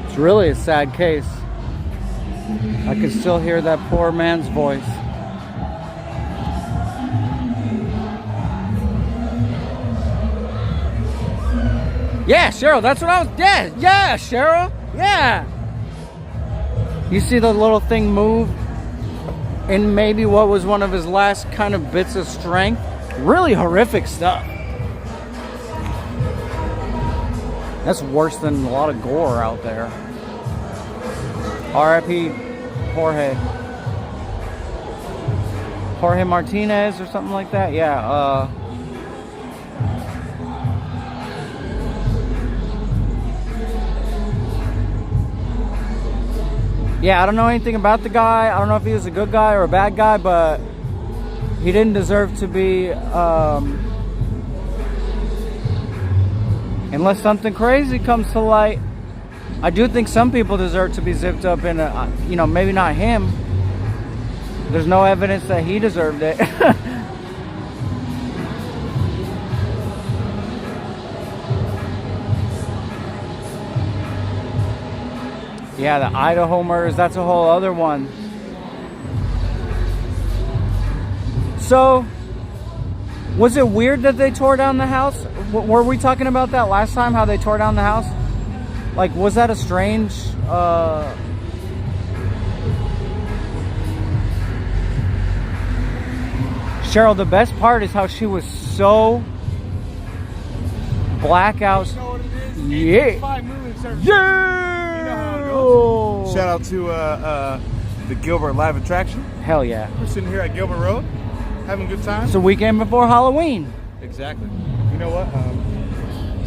It's really a sad case. I can still hear that poor man's voice. Yeah, Cheryl, that's what I was. Yeah, Cheryl. Yeah. You see the little thing move in maybe what was one of his last kind of bits of strength? Really horrific stuff. That's worse than a lot of gore out there. R.I.P. Jorge Martinez or something like that. Yeah. Yeah, I don't know anything about the guy. I don't know if he was a good guy or a bad guy, but he didn't deserve to be, unless something crazy comes to light. I do think some people deserve to be zipped up in a, maybe not him. There's no evidence that he deserved it. Yeah, the Idaho murders, that's a whole other one. So, was it weird that they tore down the house? Were we talking about that last time, how they tore down the house? Like, was that a strange... Cheryl, the best part is how she was so blackout. You know what it is? Yeah. 5 moving service. Yeah! You know how it goes. Shout out to the Gilbert live attraction. Hell yeah. We're sitting here at Gilbert Road, having a good time. It's the weekend before Halloween. Exactly. You know what?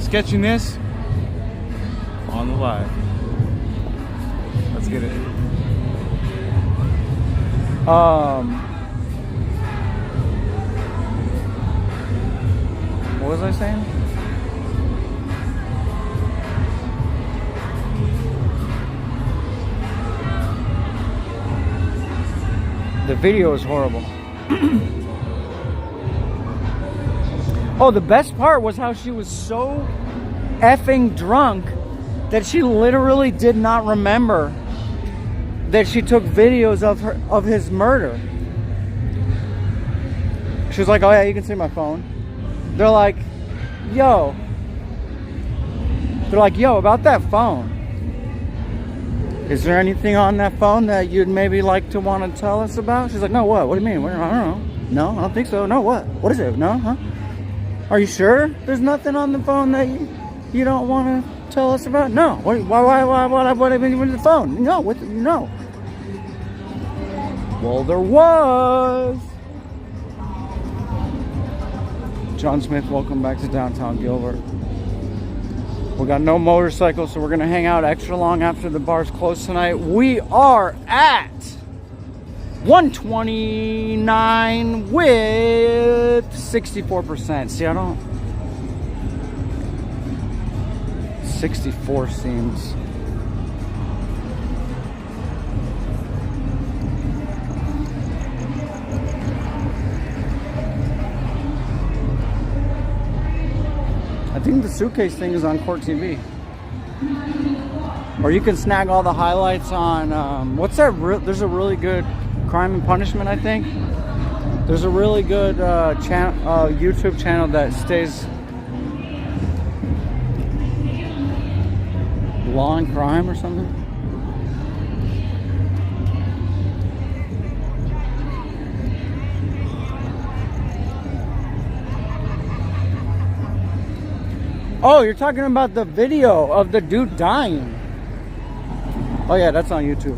Sketching this on the live. Let's get it. What was I saying? The video is horrible. Oh, the best part was how she was so effing drunk that she literally did not remember that she took videos of his murder. She was like, oh yeah, you can see my phone. They're like, yo, about that phone. Is there anything on that phone that you'd maybe like to want to tell us about? She's like, no, what? What do you mean? I don't know. No, I don't think so. No, what? What is it? No, huh? Are you sure there's nothing on the phone that you don't want to tell us about? No. Why with the phone? No, no. Well, there was. John Smith, welcome back to downtown Gilbert. We got no motorcycles, so we're gonna hang out extra long after the bar's closed tonight. We are at 129 with 64%. See, 64 seems. I think the suitcase thing is on Court TV. Or you can snag all the highlights on, what's that? There's a really good Crime and Punishment, I think. There's a really good YouTube channel that stays Law and Crime or something. Oh, you're talking about the video of the dude dying. Oh yeah, that's on YouTube.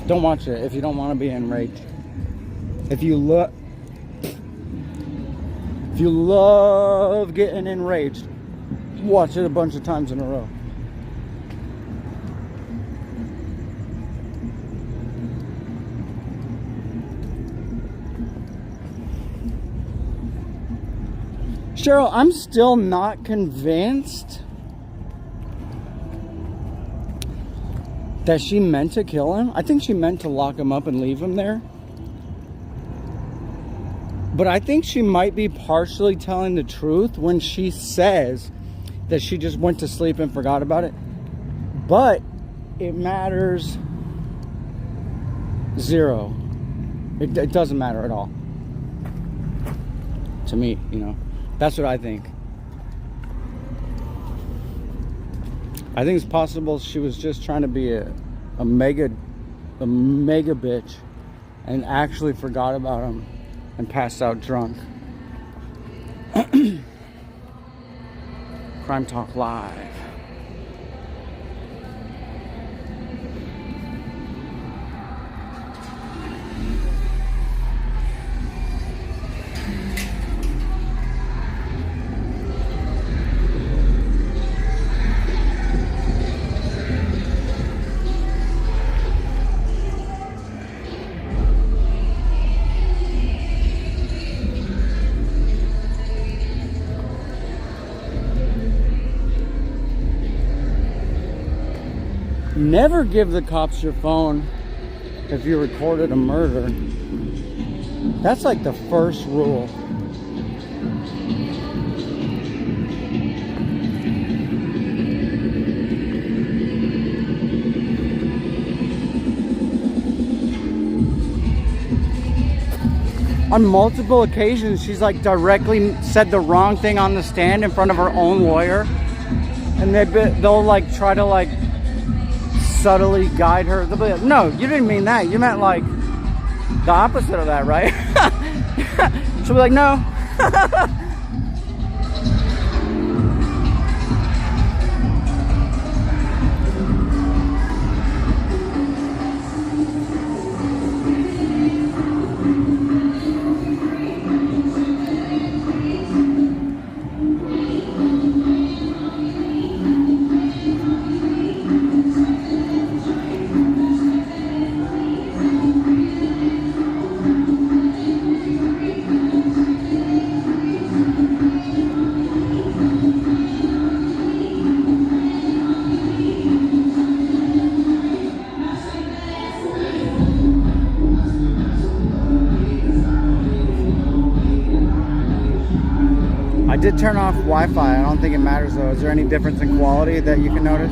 Don't watch it if you don't want to be enraged. If you love getting enraged, watch it a bunch of times in a row. Cheryl, I'm still not convinced that she meant to kill him. I think she meant to lock him up and leave him there. But I think she might be partially telling the truth when she says that she just went to sleep and forgot about it. But it matters zero. It doesn't matter at all. To me, you know. That's what I think. I think it's possible she was just trying to be a mega bitch and actually forgot about him and passed out drunk. Crime Talk Live. Never give the cops your phone if you recorded a murder. That's like the first rule. On multiple occasions, she's like directly said the wrong thing on the stand in front of her own lawyer, and they'll like try to like subtly guide her. They'll be like, no, you didn't mean that. You meant like the opposite of that, right? She'll be like, no. I did turn off Wi-Fi. I don't think it matters though. Is there any difference in quality that you can notice?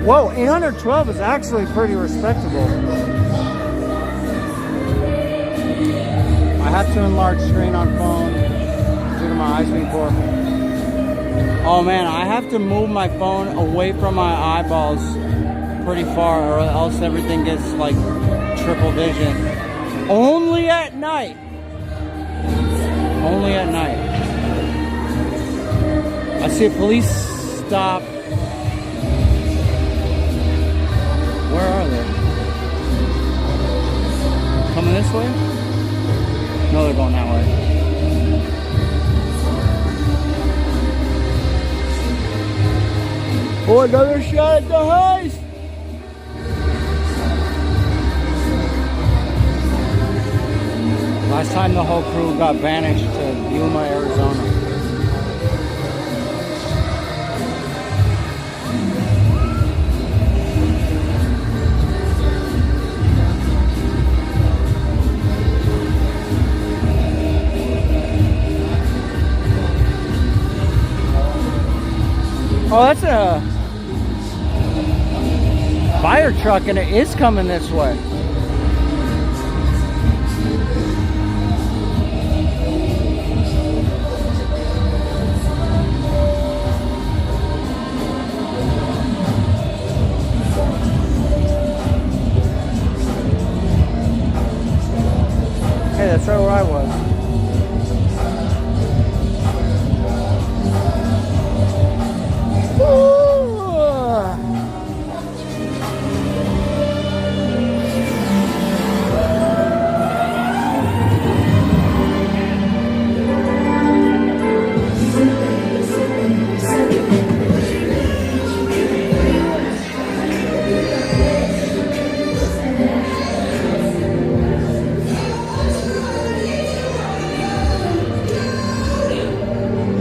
Whoa, 812 is actually pretty respectable. I have to enlarge screen on phone due to my high-speed port. Oh man, I have to move my phone away from my eyeballs pretty far or else everything gets like triple vision. Only at night. Only at night. I see a police stop. Where are they? Coming this way? No, they're going that way. Oh, another shot at the heist! Last time the whole crew got vanished to Yuma, Arizona. Oh, that's a fire truck and it is coming this way. Hey, that's right where I was.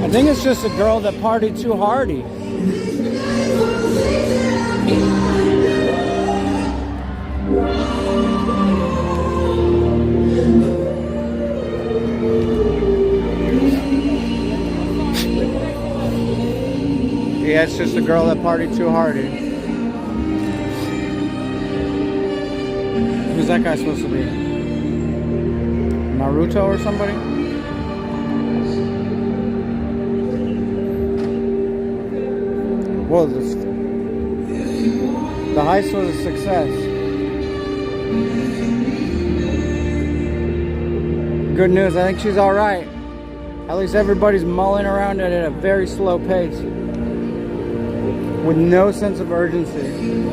I think it's just a girl that partied too hardy. Yeah, it's just a girl that partied too hardy. Who's that guy supposed to be? Naruto or somebody? Whoa, the heist was a success. Good news, I think she's all right. At least everybody's mulling around it at a very slow pace with no sense of urgency.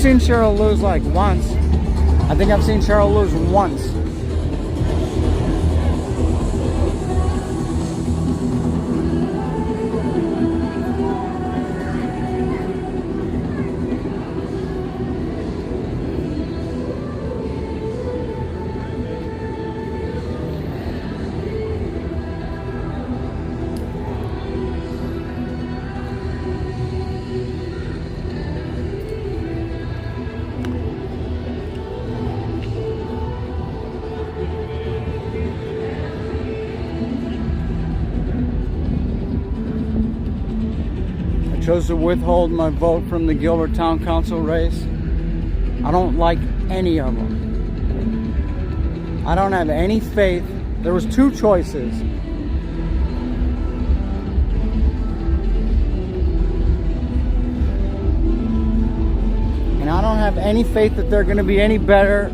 seen Cheryl lose like once. I think I've seen Cheryl lose once. Chose to withhold my vote from the Gilbert Town Council race. I don't like any of them. I don't have any faith. There was two choices. And I don't have any faith that they're going to be any better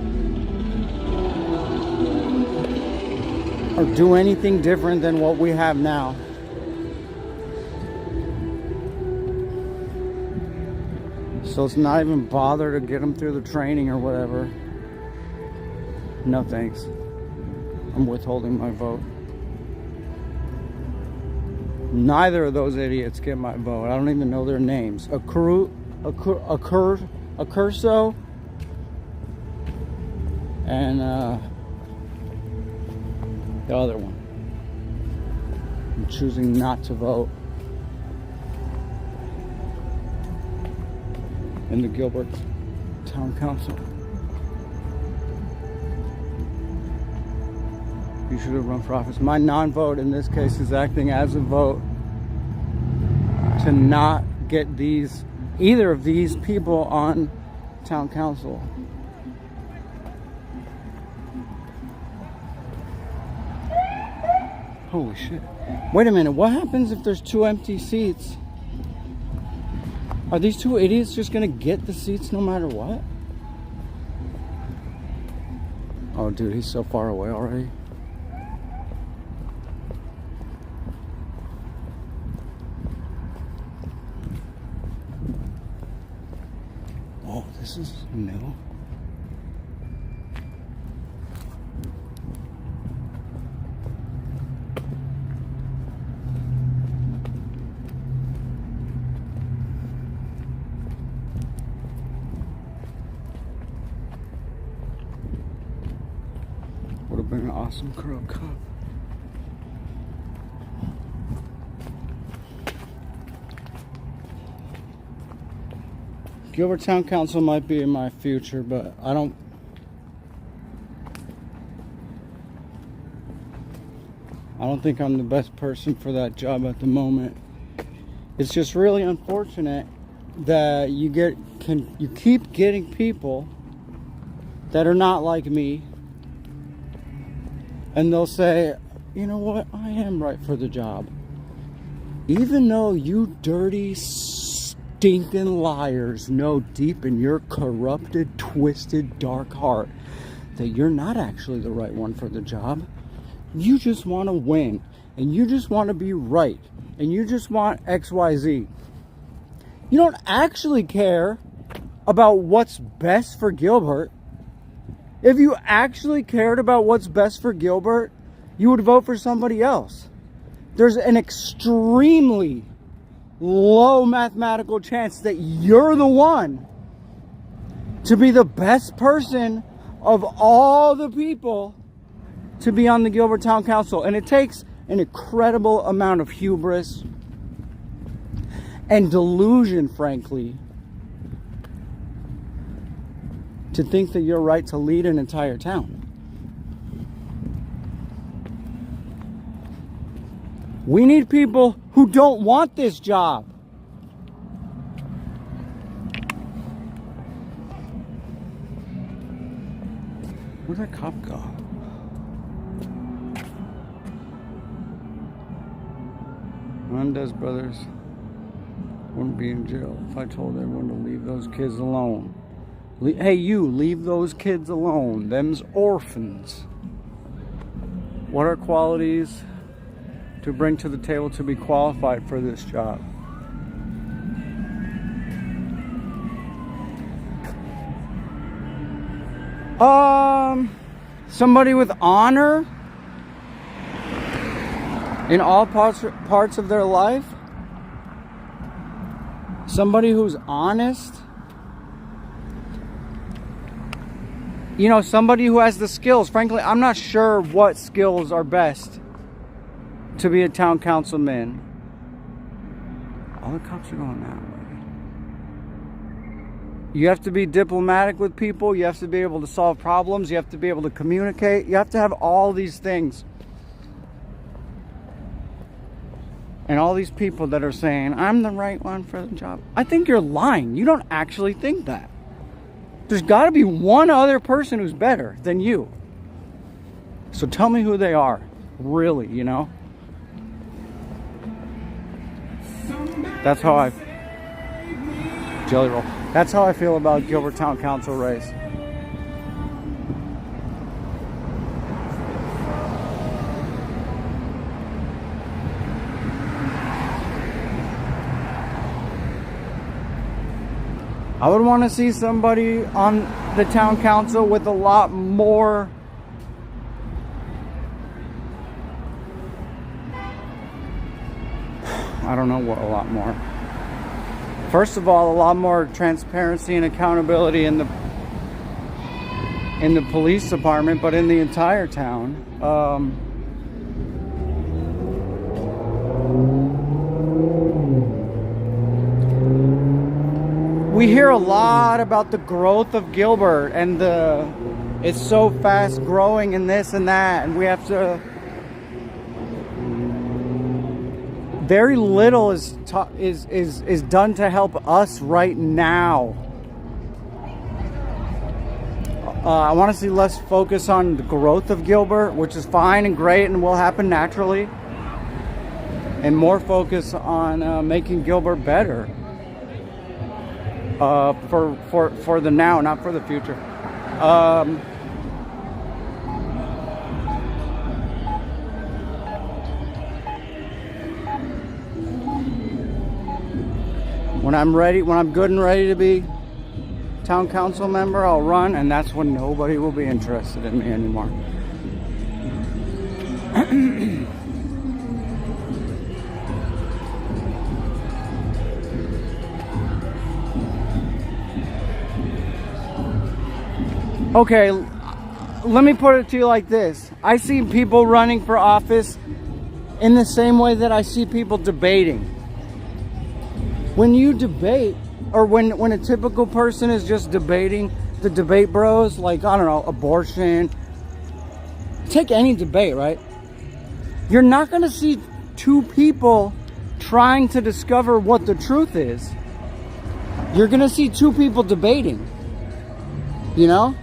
or do anything different than what we have now. So let's not even bother to get them through the training or whatever. No thanks. I'm withholding my vote. Neither of those idiots get my vote. I don't even know their names. Accurso, and the other one. I'm choosing not to vote in the Gilbert Town Council. You should have run for office. My non-vote in this case is acting as a vote to not get either of these people on town council. Holy shit. Wait a minute, what happens if there's 2 empty seats? Are these 2 idiots just gonna get the seats no matter what? Oh dude, he's so far away already. Oh, this is new. Would have been an awesome Crow Cup. Gilbert Town Council might be in my future, but I don't think I'm the best person for that job at the moment. It's just really unfortunate that you keep getting people that are not like me. And they'll say, you know what, I am right for the job. Even though you dirty, stinking liars know deep in your corrupted, twisted, dark heart that you're not actually the right one for the job. You just want to win. And you just want to be right. And you just want XYZ. You don't actually care about what's best for Gilbert. If you actually cared about what's best for Gilbert, you would vote for somebody else. There's an extremely low mathematical chance that you're the one to be the best person of all the people to be on the Gilbert Town Council. And it takes an incredible amount of hubris and delusion, frankly, to think that you're right to lead an entire town. We need people who don't want this job. Where'd that cop go? Mendez brothers wouldn't be in jail if I told everyone to leave those kids alone. Hey, you, leave those kids alone. Them's orphans. What are qualities to bring to the table to be qualified for this job? Somebody with honor in all parts of their life. Somebody who's honest. You know, somebody who has the skills. Frankly, I'm not sure what skills are best to be a town councilman. All the cops are going that way. You have to be diplomatic with people. You have to be able to solve problems. You have to be able to communicate. You have to have all these things. And all these people that are saying, I'm the right one for the job. I think you're lying. You don't actually think that. There's got to be one other person who's better than you. So tell me who they are. Really, you know? That's how I... Jelly roll. That's how I feel about Gilbert Town Council race. I would want to see somebody on the town council with a lot more I don't know what a lot more. First of all, a lot more transparency and accountability in the police department, but in the entire town. We hear a lot about the growth of Gilbert and it's so fast growing and this and that, and we have to. Very little is done to help us right now. I want to see less focus on the growth of Gilbert, which is fine and great and will happen naturally, and more focus on making Gilbert better for the now, not for the future. When I'm ready, when I'm good and ready to be town council member, I'll run, and that's when nobody will be interested in me anymore. Okay, let me put it to you like this. I see people running for office in the same way that I see people debating. When you debate, or when a typical person is just debating, the debate bros, like, I don't know, abortion, take any debate, right? You're not going to see two people trying to discover what the truth is. You're going to see two people debating, you know?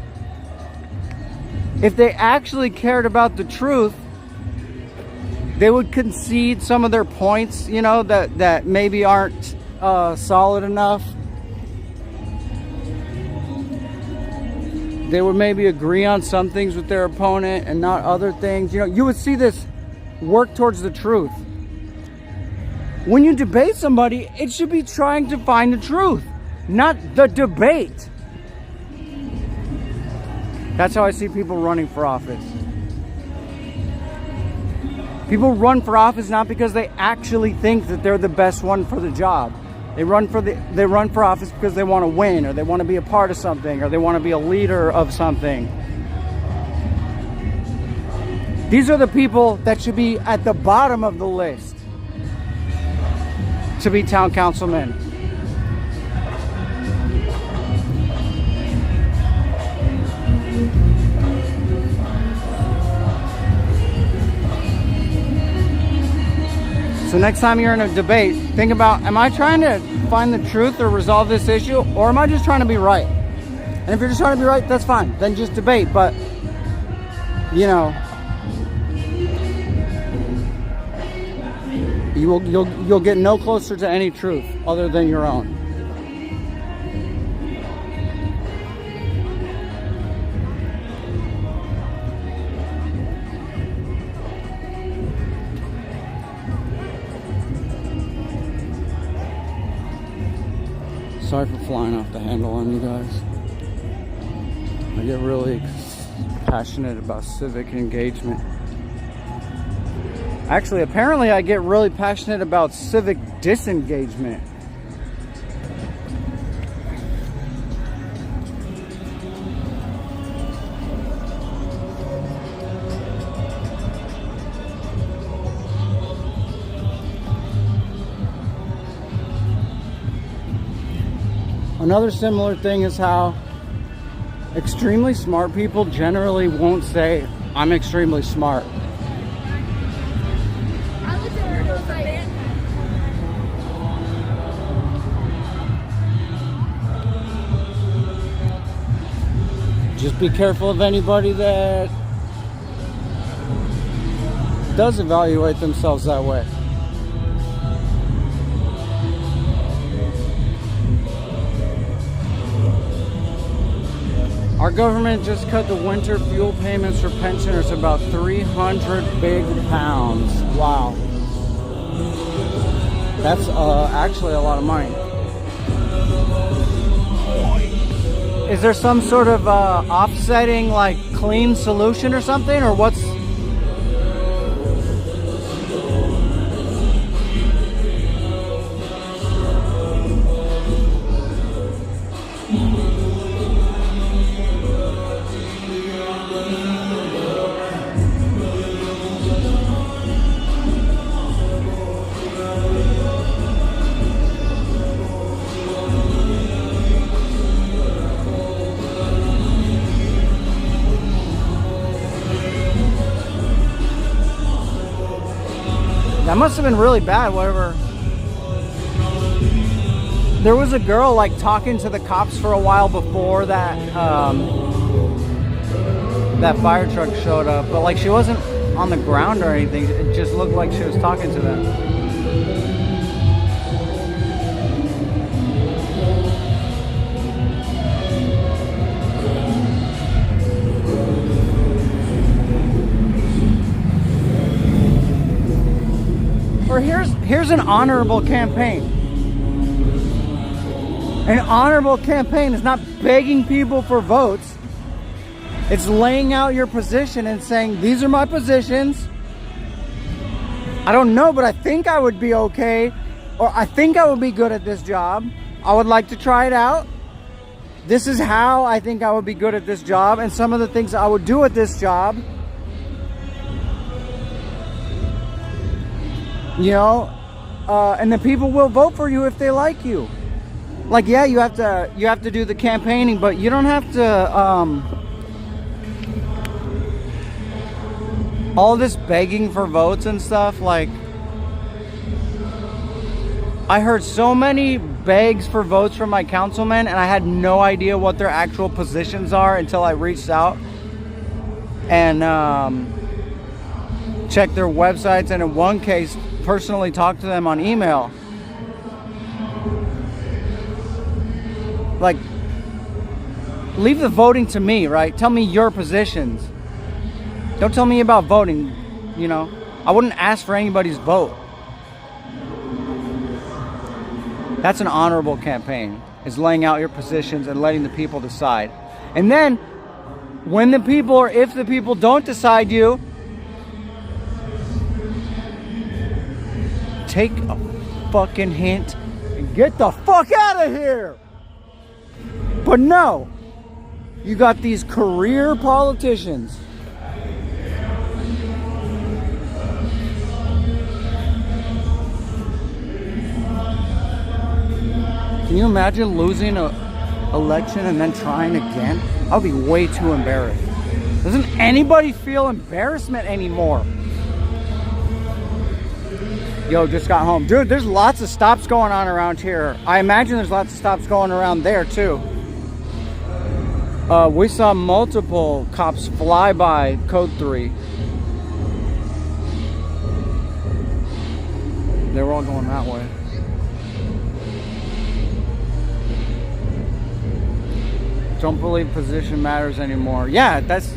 If they actually cared about the truth, they would concede some of their points, you know, that maybe aren't solid enough. They would maybe agree on some things with their opponent and not other things. You know, you would see this work towards the truth. When you debate somebody, it should be trying to find the truth, not the debate. That's how I see people running for office. People run for office not because they actually think that they're the best one for the job. They run for office because they want to win, or they want to be a part of something, or they want to be a leader of something. These are the people that should be at the bottom of the list to be town councilmen. So next time you're in a debate, think about, am I trying to find the truth or resolve this issue, or am I just trying to be right? And if you're just trying to be right, that's fine. Then just debate. But, you know, you'll get no closer to any truth other than your own. Sorry for flying off the handle on you guys. I I get really passionate about civic engagement. Actually, apparently I get really passionate about civic disengagement. Another similar thing is how extremely smart people generally won't say, I'm extremely smart. Just be careful of anybody that does evaluate themselves that way. Our government just cut the winter fuel payments for pensioners about 300 big pounds. Wow. That's actually a lot of money. Is there some sort of offsetting, like, clean solution or something? Or what's... That must have been really bad, whatever. There was a girl like talking to the cops for a while before that that fire truck showed up, but like she wasn't on the ground or anything. It just looked like she was talking to them. Or here's an honorable campaign. An honorable campaign is not begging people for votes. It's laying out your position and saying, these are my positions. I don't know, but I think I would be okay. Or I think I would be good at this job. I would like to try it out. This is how I think I would be good at this job. And some of the things I would do at this job. You know, and the people will vote for you if they like you. Like, yeah, you have to do the campaigning, but you don't have to all this begging for votes and stuff. Like, I heard so many begs for votes from my councilmen, and I had no idea what their actual positions are until I reached out and checked their websites, and in one case personally talked to them on email. Like, leave the voting to me, right? Tell me your positions. Don't tell me about voting, you know. I wouldn't ask for anybody's vote. That's an honorable campaign, is laying out your positions and letting the people decide. And then, when the people, or if the people don't decide you, take a fucking hint and get the fuck out of here. But no, you got these career politicians. Can you imagine losing an election and then trying again? I would be way too embarrassed. Doesn't anybody feel embarrassment anymore? Yo, just got home. Dude, there's lots of stops going on around here. I imagine there's lots of stops going around there too. We saw multiple cops fly by Code 3. They were all going that way. Don't believe position matters anymore. Yeah, that's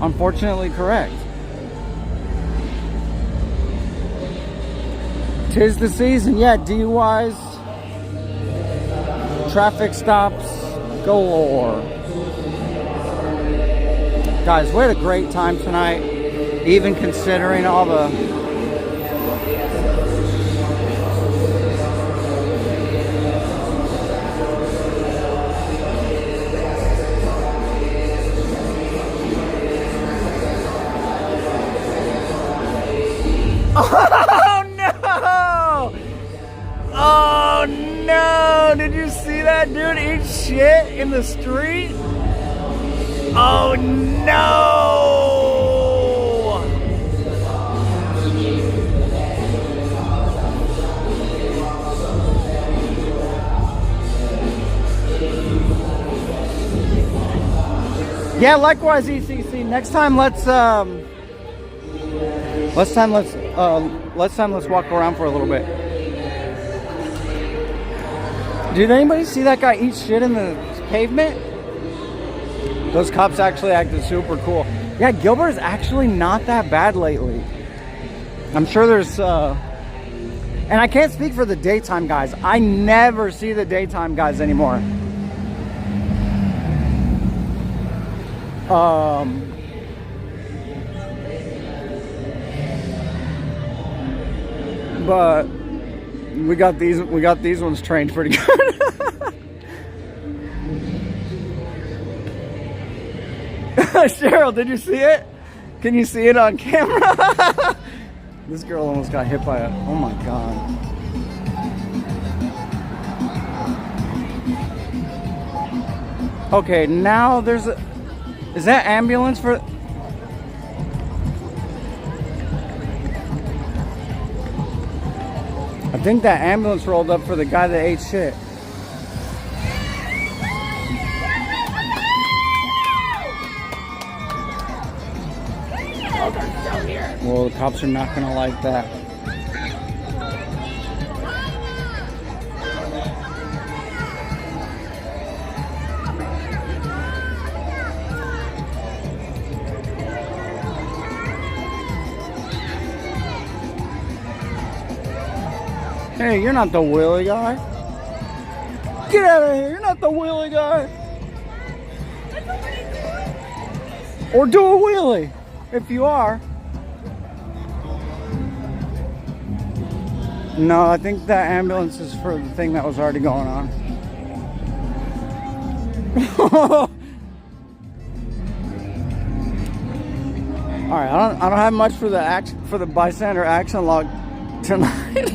unfortunately correct. Tis the season. Yeah, DUIs, traffic stops galore. Guys, we had a great time tonight, even considering all the Oh no! Oh no! Did you see that dude eat shit in the street? Oh no! Yeah, likewise, ECC. Next time, let's walk around for a little bit. Did anybody see that guy eat shit in the pavement? Those cops actually acted super cool. Yeah, Gilbert is actually not that bad lately. I'm sure there's and I can't speak for the daytime guys. I never see the daytime guys anymore. But we got these ones trained pretty good. Cheryl, did you see it? Can you see it on camera? This girl almost got hit by a, oh my god. Okay, now there's a, is that ambulance for? I think that ambulance rolled up for the guy that ate shit. Well, the cops are not gonna like that. Hey, you're not the wheelie guy. Get out of here, you're not the wheelie guy. Or do a wheelie, if you are. No, I think that ambulance is for the thing that was already going on. Alright, I don't have much for the bystander action log tonight.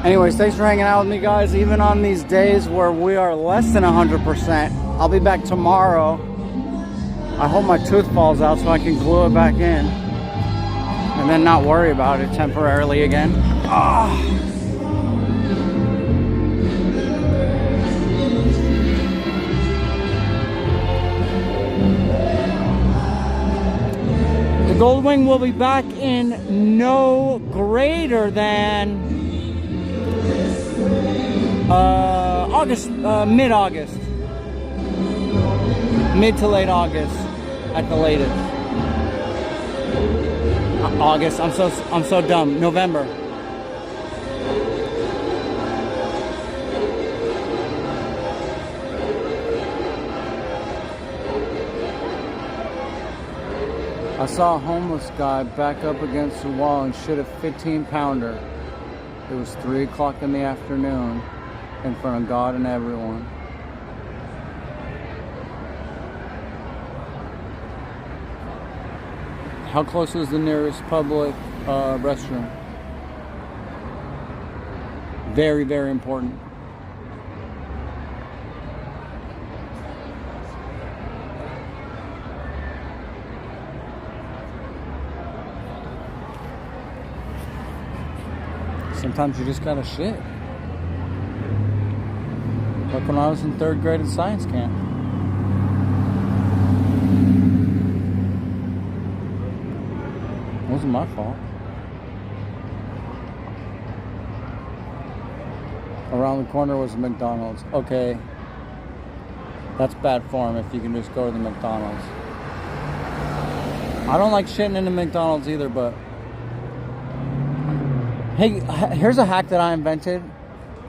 Anyways, thanks for hanging out with me, guys. Even on these days where we are less than 100%, I'll be back tomorrow. I hope my tooth falls out so I can glue it back in. And then not worry about it temporarily again. The Goldwing will be back in no greater than mid-August. Mid to late August at the latest. August, I'm so dumb. November. I saw a homeless guy back up against the wall and shit a 15-pounder. It was 3 o'clock in the afternoon in front of God and everyone. How close is the nearest public restroom? Very, very important. Sometimes you just gotta shit. Like when I was in 3rd grade at science camp. It wasn't my fault. Around the corner was a McDonald's. Okay. That's bad form if you can just go to the McDonald's. I don't like shitting in the McDonald's either, but hey, here's a hack that I invented.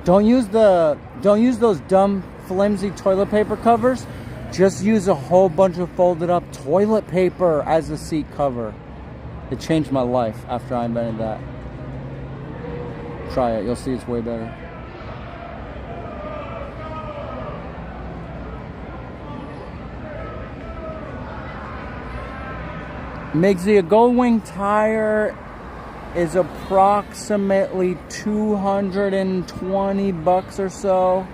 Don't use those dumb flimsy toilet paper covers. Just use a whole bunch of folded up toilet paper as a seat cover. It changed my life after I invented that. Try it, you'll see it's way better. Migsy, a gold wing tire is approximately 220 bucks or so.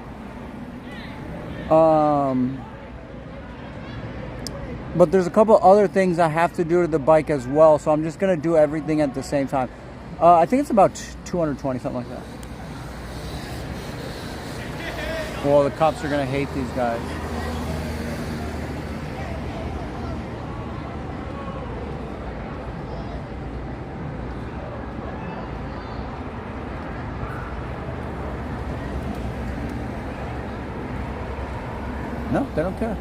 But there's a couple other things I have to do to the bike as well, so I'm just gonna do everything at the same time. I think it's about 220, something like that. Well, the cops are gonna hate these guys. No, they don't care.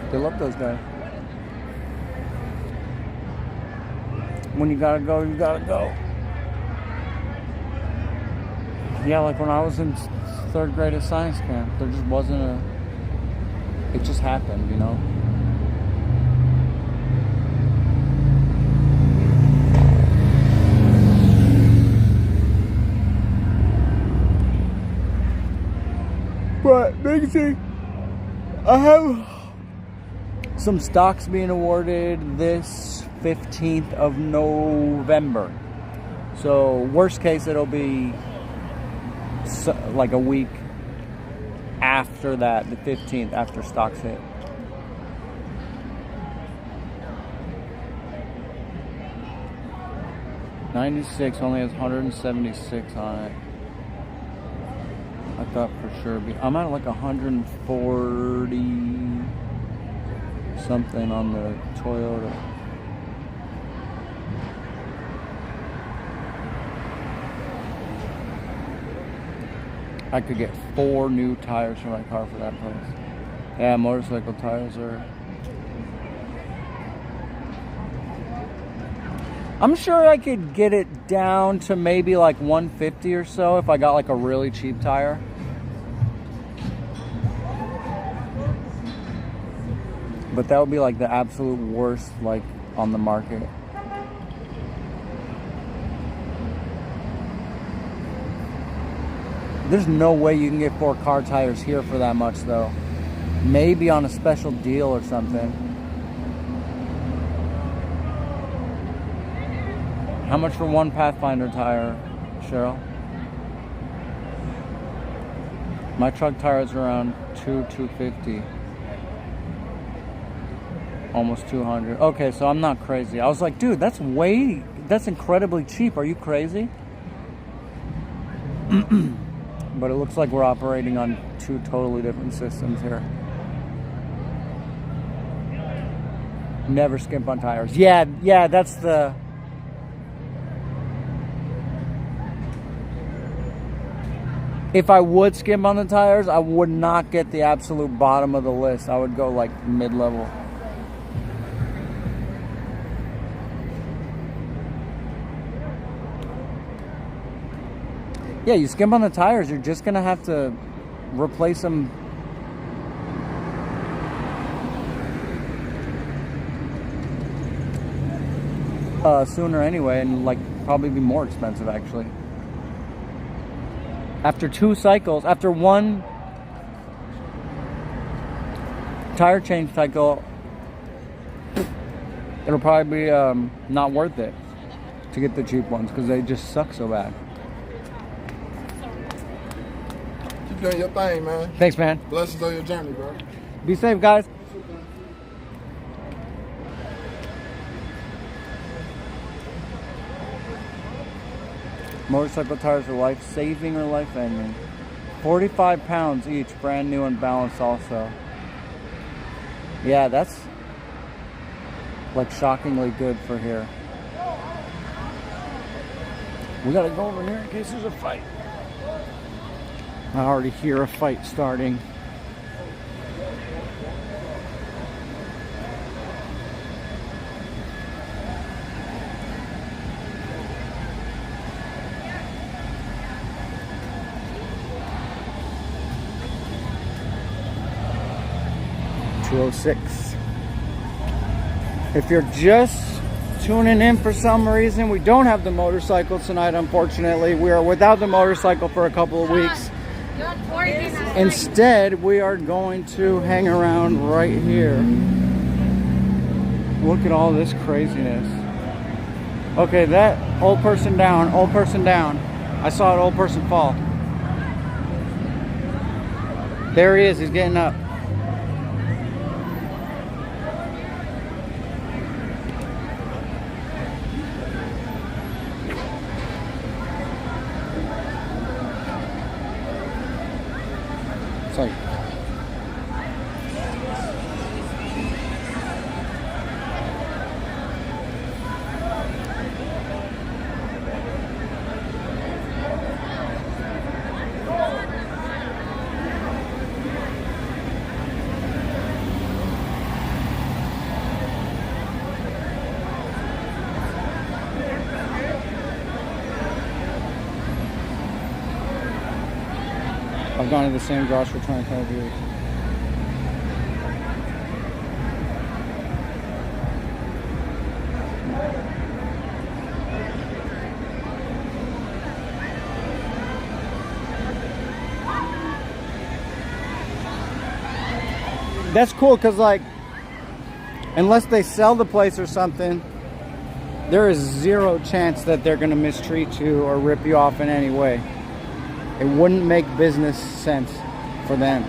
They love those guys. When you gotta go, you gotta go. Yeah, like when I was in 3rd grade at science camp, there just wasn't a... It just happened, you know? But, Migsy, I have some stocks being awarded this 15th of November. So, worst case, it'll be like a week after that, the 15th, after stocks hit. '96 only has 176 on it. I thought for sure. I'm at like 140 something on the Toyota. I could get 4 new tires for my car for that price. Yeah, motorcycle tires are... I'm sure I could get it down to maybe like 150 or so if I got like a really cheap tire. But that would be like the absolute worst, like, on the market. There's no way you can get 4 car tires here for that much though. Maybe on a special deal or something. How much for 1 Pathfinder tire, Cheryl? My truck tire is around $250. Almost 200. Okay, so I'm not crazy. I was like, dude, that's incredibly cheap. Are you crazy? But it looks like we're operating on 2 totally different systems here. Never skimp on tires. Yeah, that's the... If I would skimp on the tires, I would not get the absolute bottom of the list. I would go like mid-level. Yeah, you skimp on the tires, you're just gonna have to replace them. Sooner anyway, and like probably be more expensive actually. After 2 cycles, after 1 tire change cycle, it'll probably be not worth it to get the cheap ones because they just suck so bad. Keep doing your thing, man. Thanks, man. Blessings on your journey, bro. Be safe, guys. Motorcycle tires are life-saving or life-ending. 45 pounds each, brand new and balanced also. Yeah, that's like shockingly good for here. We gotta go over here in case there's a fight. I already hear a fight starting. 206. If you're just tuning in for some reason, we don't have the motorcycle tonight, unfortunately. We are without the motorcycle for a couple of weeks. Instead, we are going to hang around right here. Look at all this craziness. Okay, that old person down, old person down. I saw an old person fall. There he is, he's getting up. It's like, I've gone to the same garage for 25 years. That's cool because, like, unless they sell the place or something, there is zero chance that they're going to mistreat you or rip you off in any way. It wouldn't make business sense for them.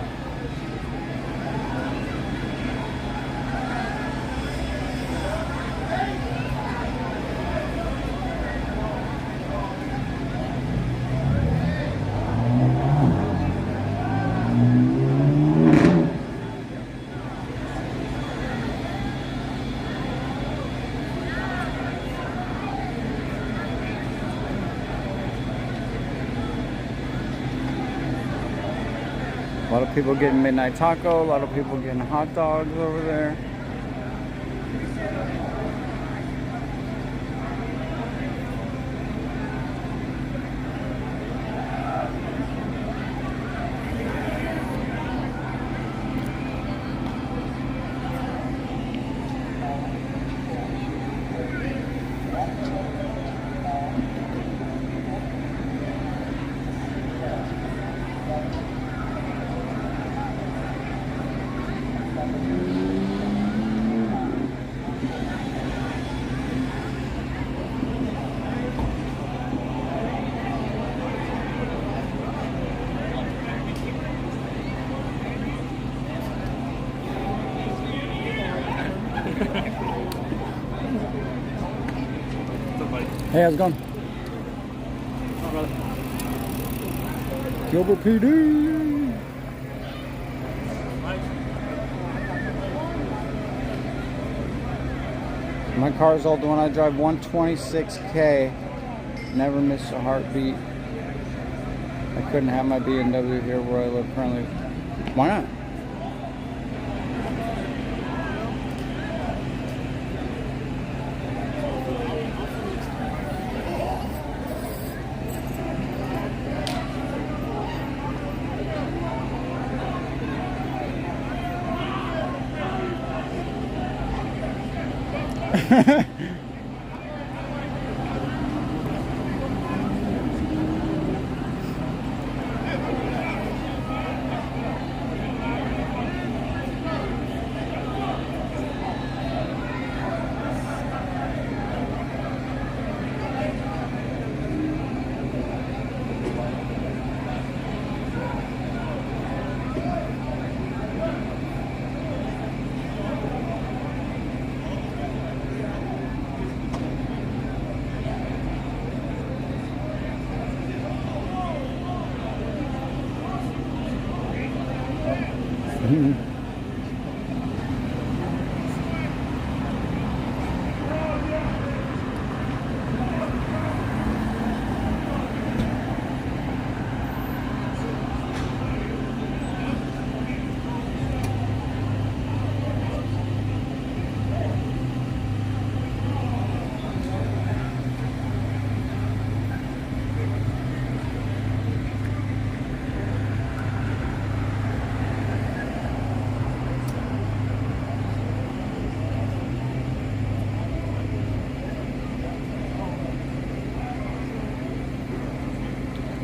A lot of people getting midnight taco, a lot of people getting hot dogs over there. Hey, how's it going? Gilbert PD. My car's old. When I drive 126K, never miss a heartbeat. I couldn't have my BMW here where I live currently. Why not?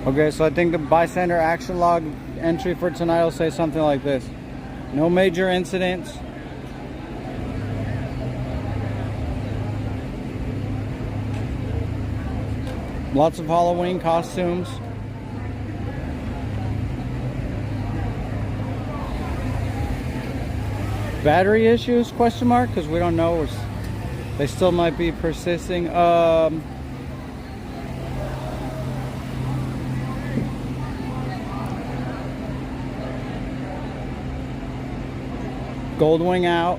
Okay, so I think the bystander action log entry for tonight will say something like this. No major incidents. Lots of Halloween costumes. Battery issues, question mark, because we don't know. They still might be persisting. Gold wing out.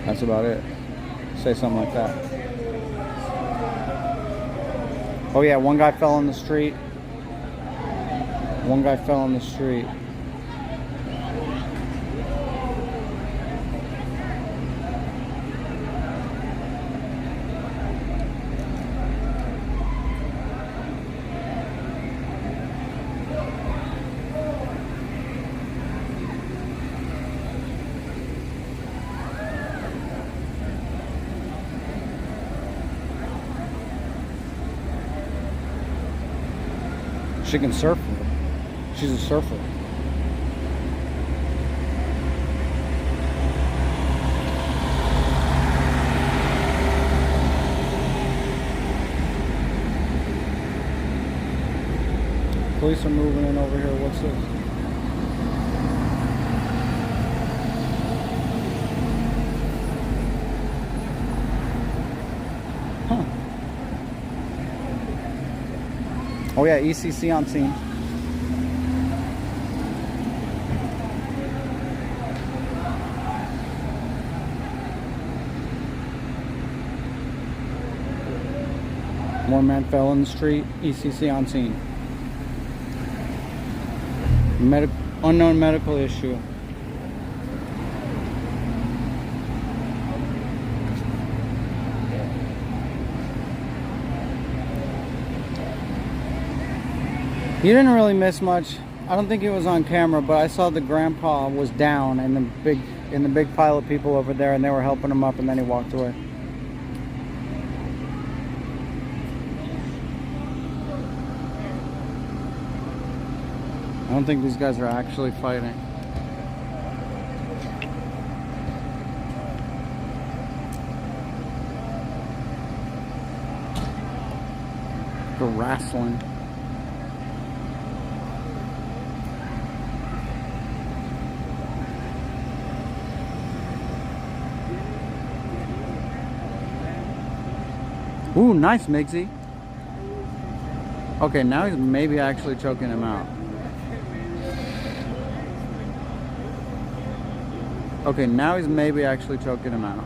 That's about it. Say something like that. Oh yeah, one guy fell in the street. One guy fell in the street. She can surf. She's a surfer. Police are moving in over here. What's this? Huh. Oh yeah, ECC on scene. One man fell in the street. ECC on scene. Unknown medical issue. You didn't really miss much. I don't think it was on camera, but I saw the grandpa was down in the big pile of people over there, and they were helping him up, and then he walked away. I don't think these guys are actually fighting. They're wrestling. Ooh, nice, Migsy. Okay, now he's maybe actually choking him out. Okay, now he's maybe actually choking him out.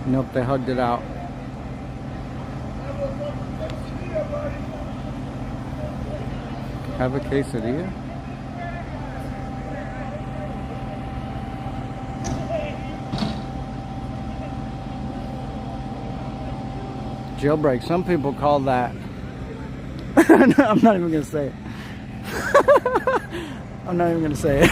Nope, they hugged it out. Have a quesadilla? Jailbreak. Some people call that. I'm not even gonna say it. I'm not even gonna say it.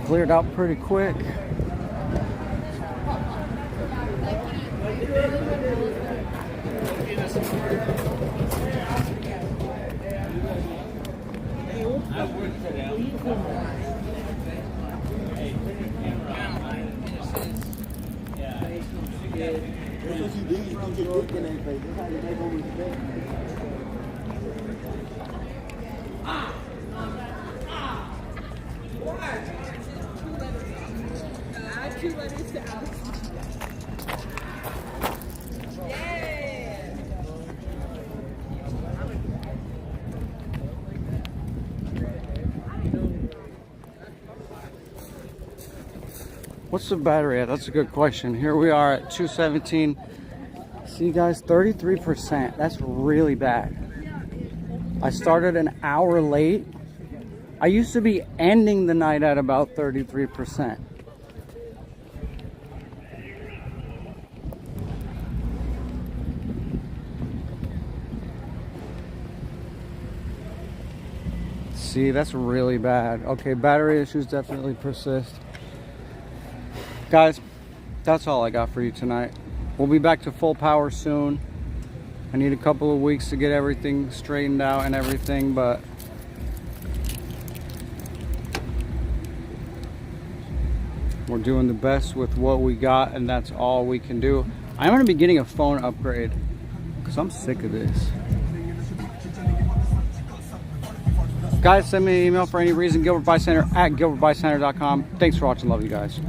Cleared out pretty quick. What's the battery at? That's a good question. Here we are at 217. See guys, 33%. That's really bad. I started an hour late. I used to be ending the night at about 33%. See, that's really bad. Okay, battery issues definitely persist. Guys, that's all I got for you tonight. We'll be back to full power soon. I need a couple of weeks to get everything straightened out and everything, but we're doing the best with what we got, and that's all we can do. I'm gonna be getting a phone upgrade because I'm sick of this. Guys, send me an email for any reason, Gilbertbystander at gilbertbystander.com. Thanks for watching. Love you guys.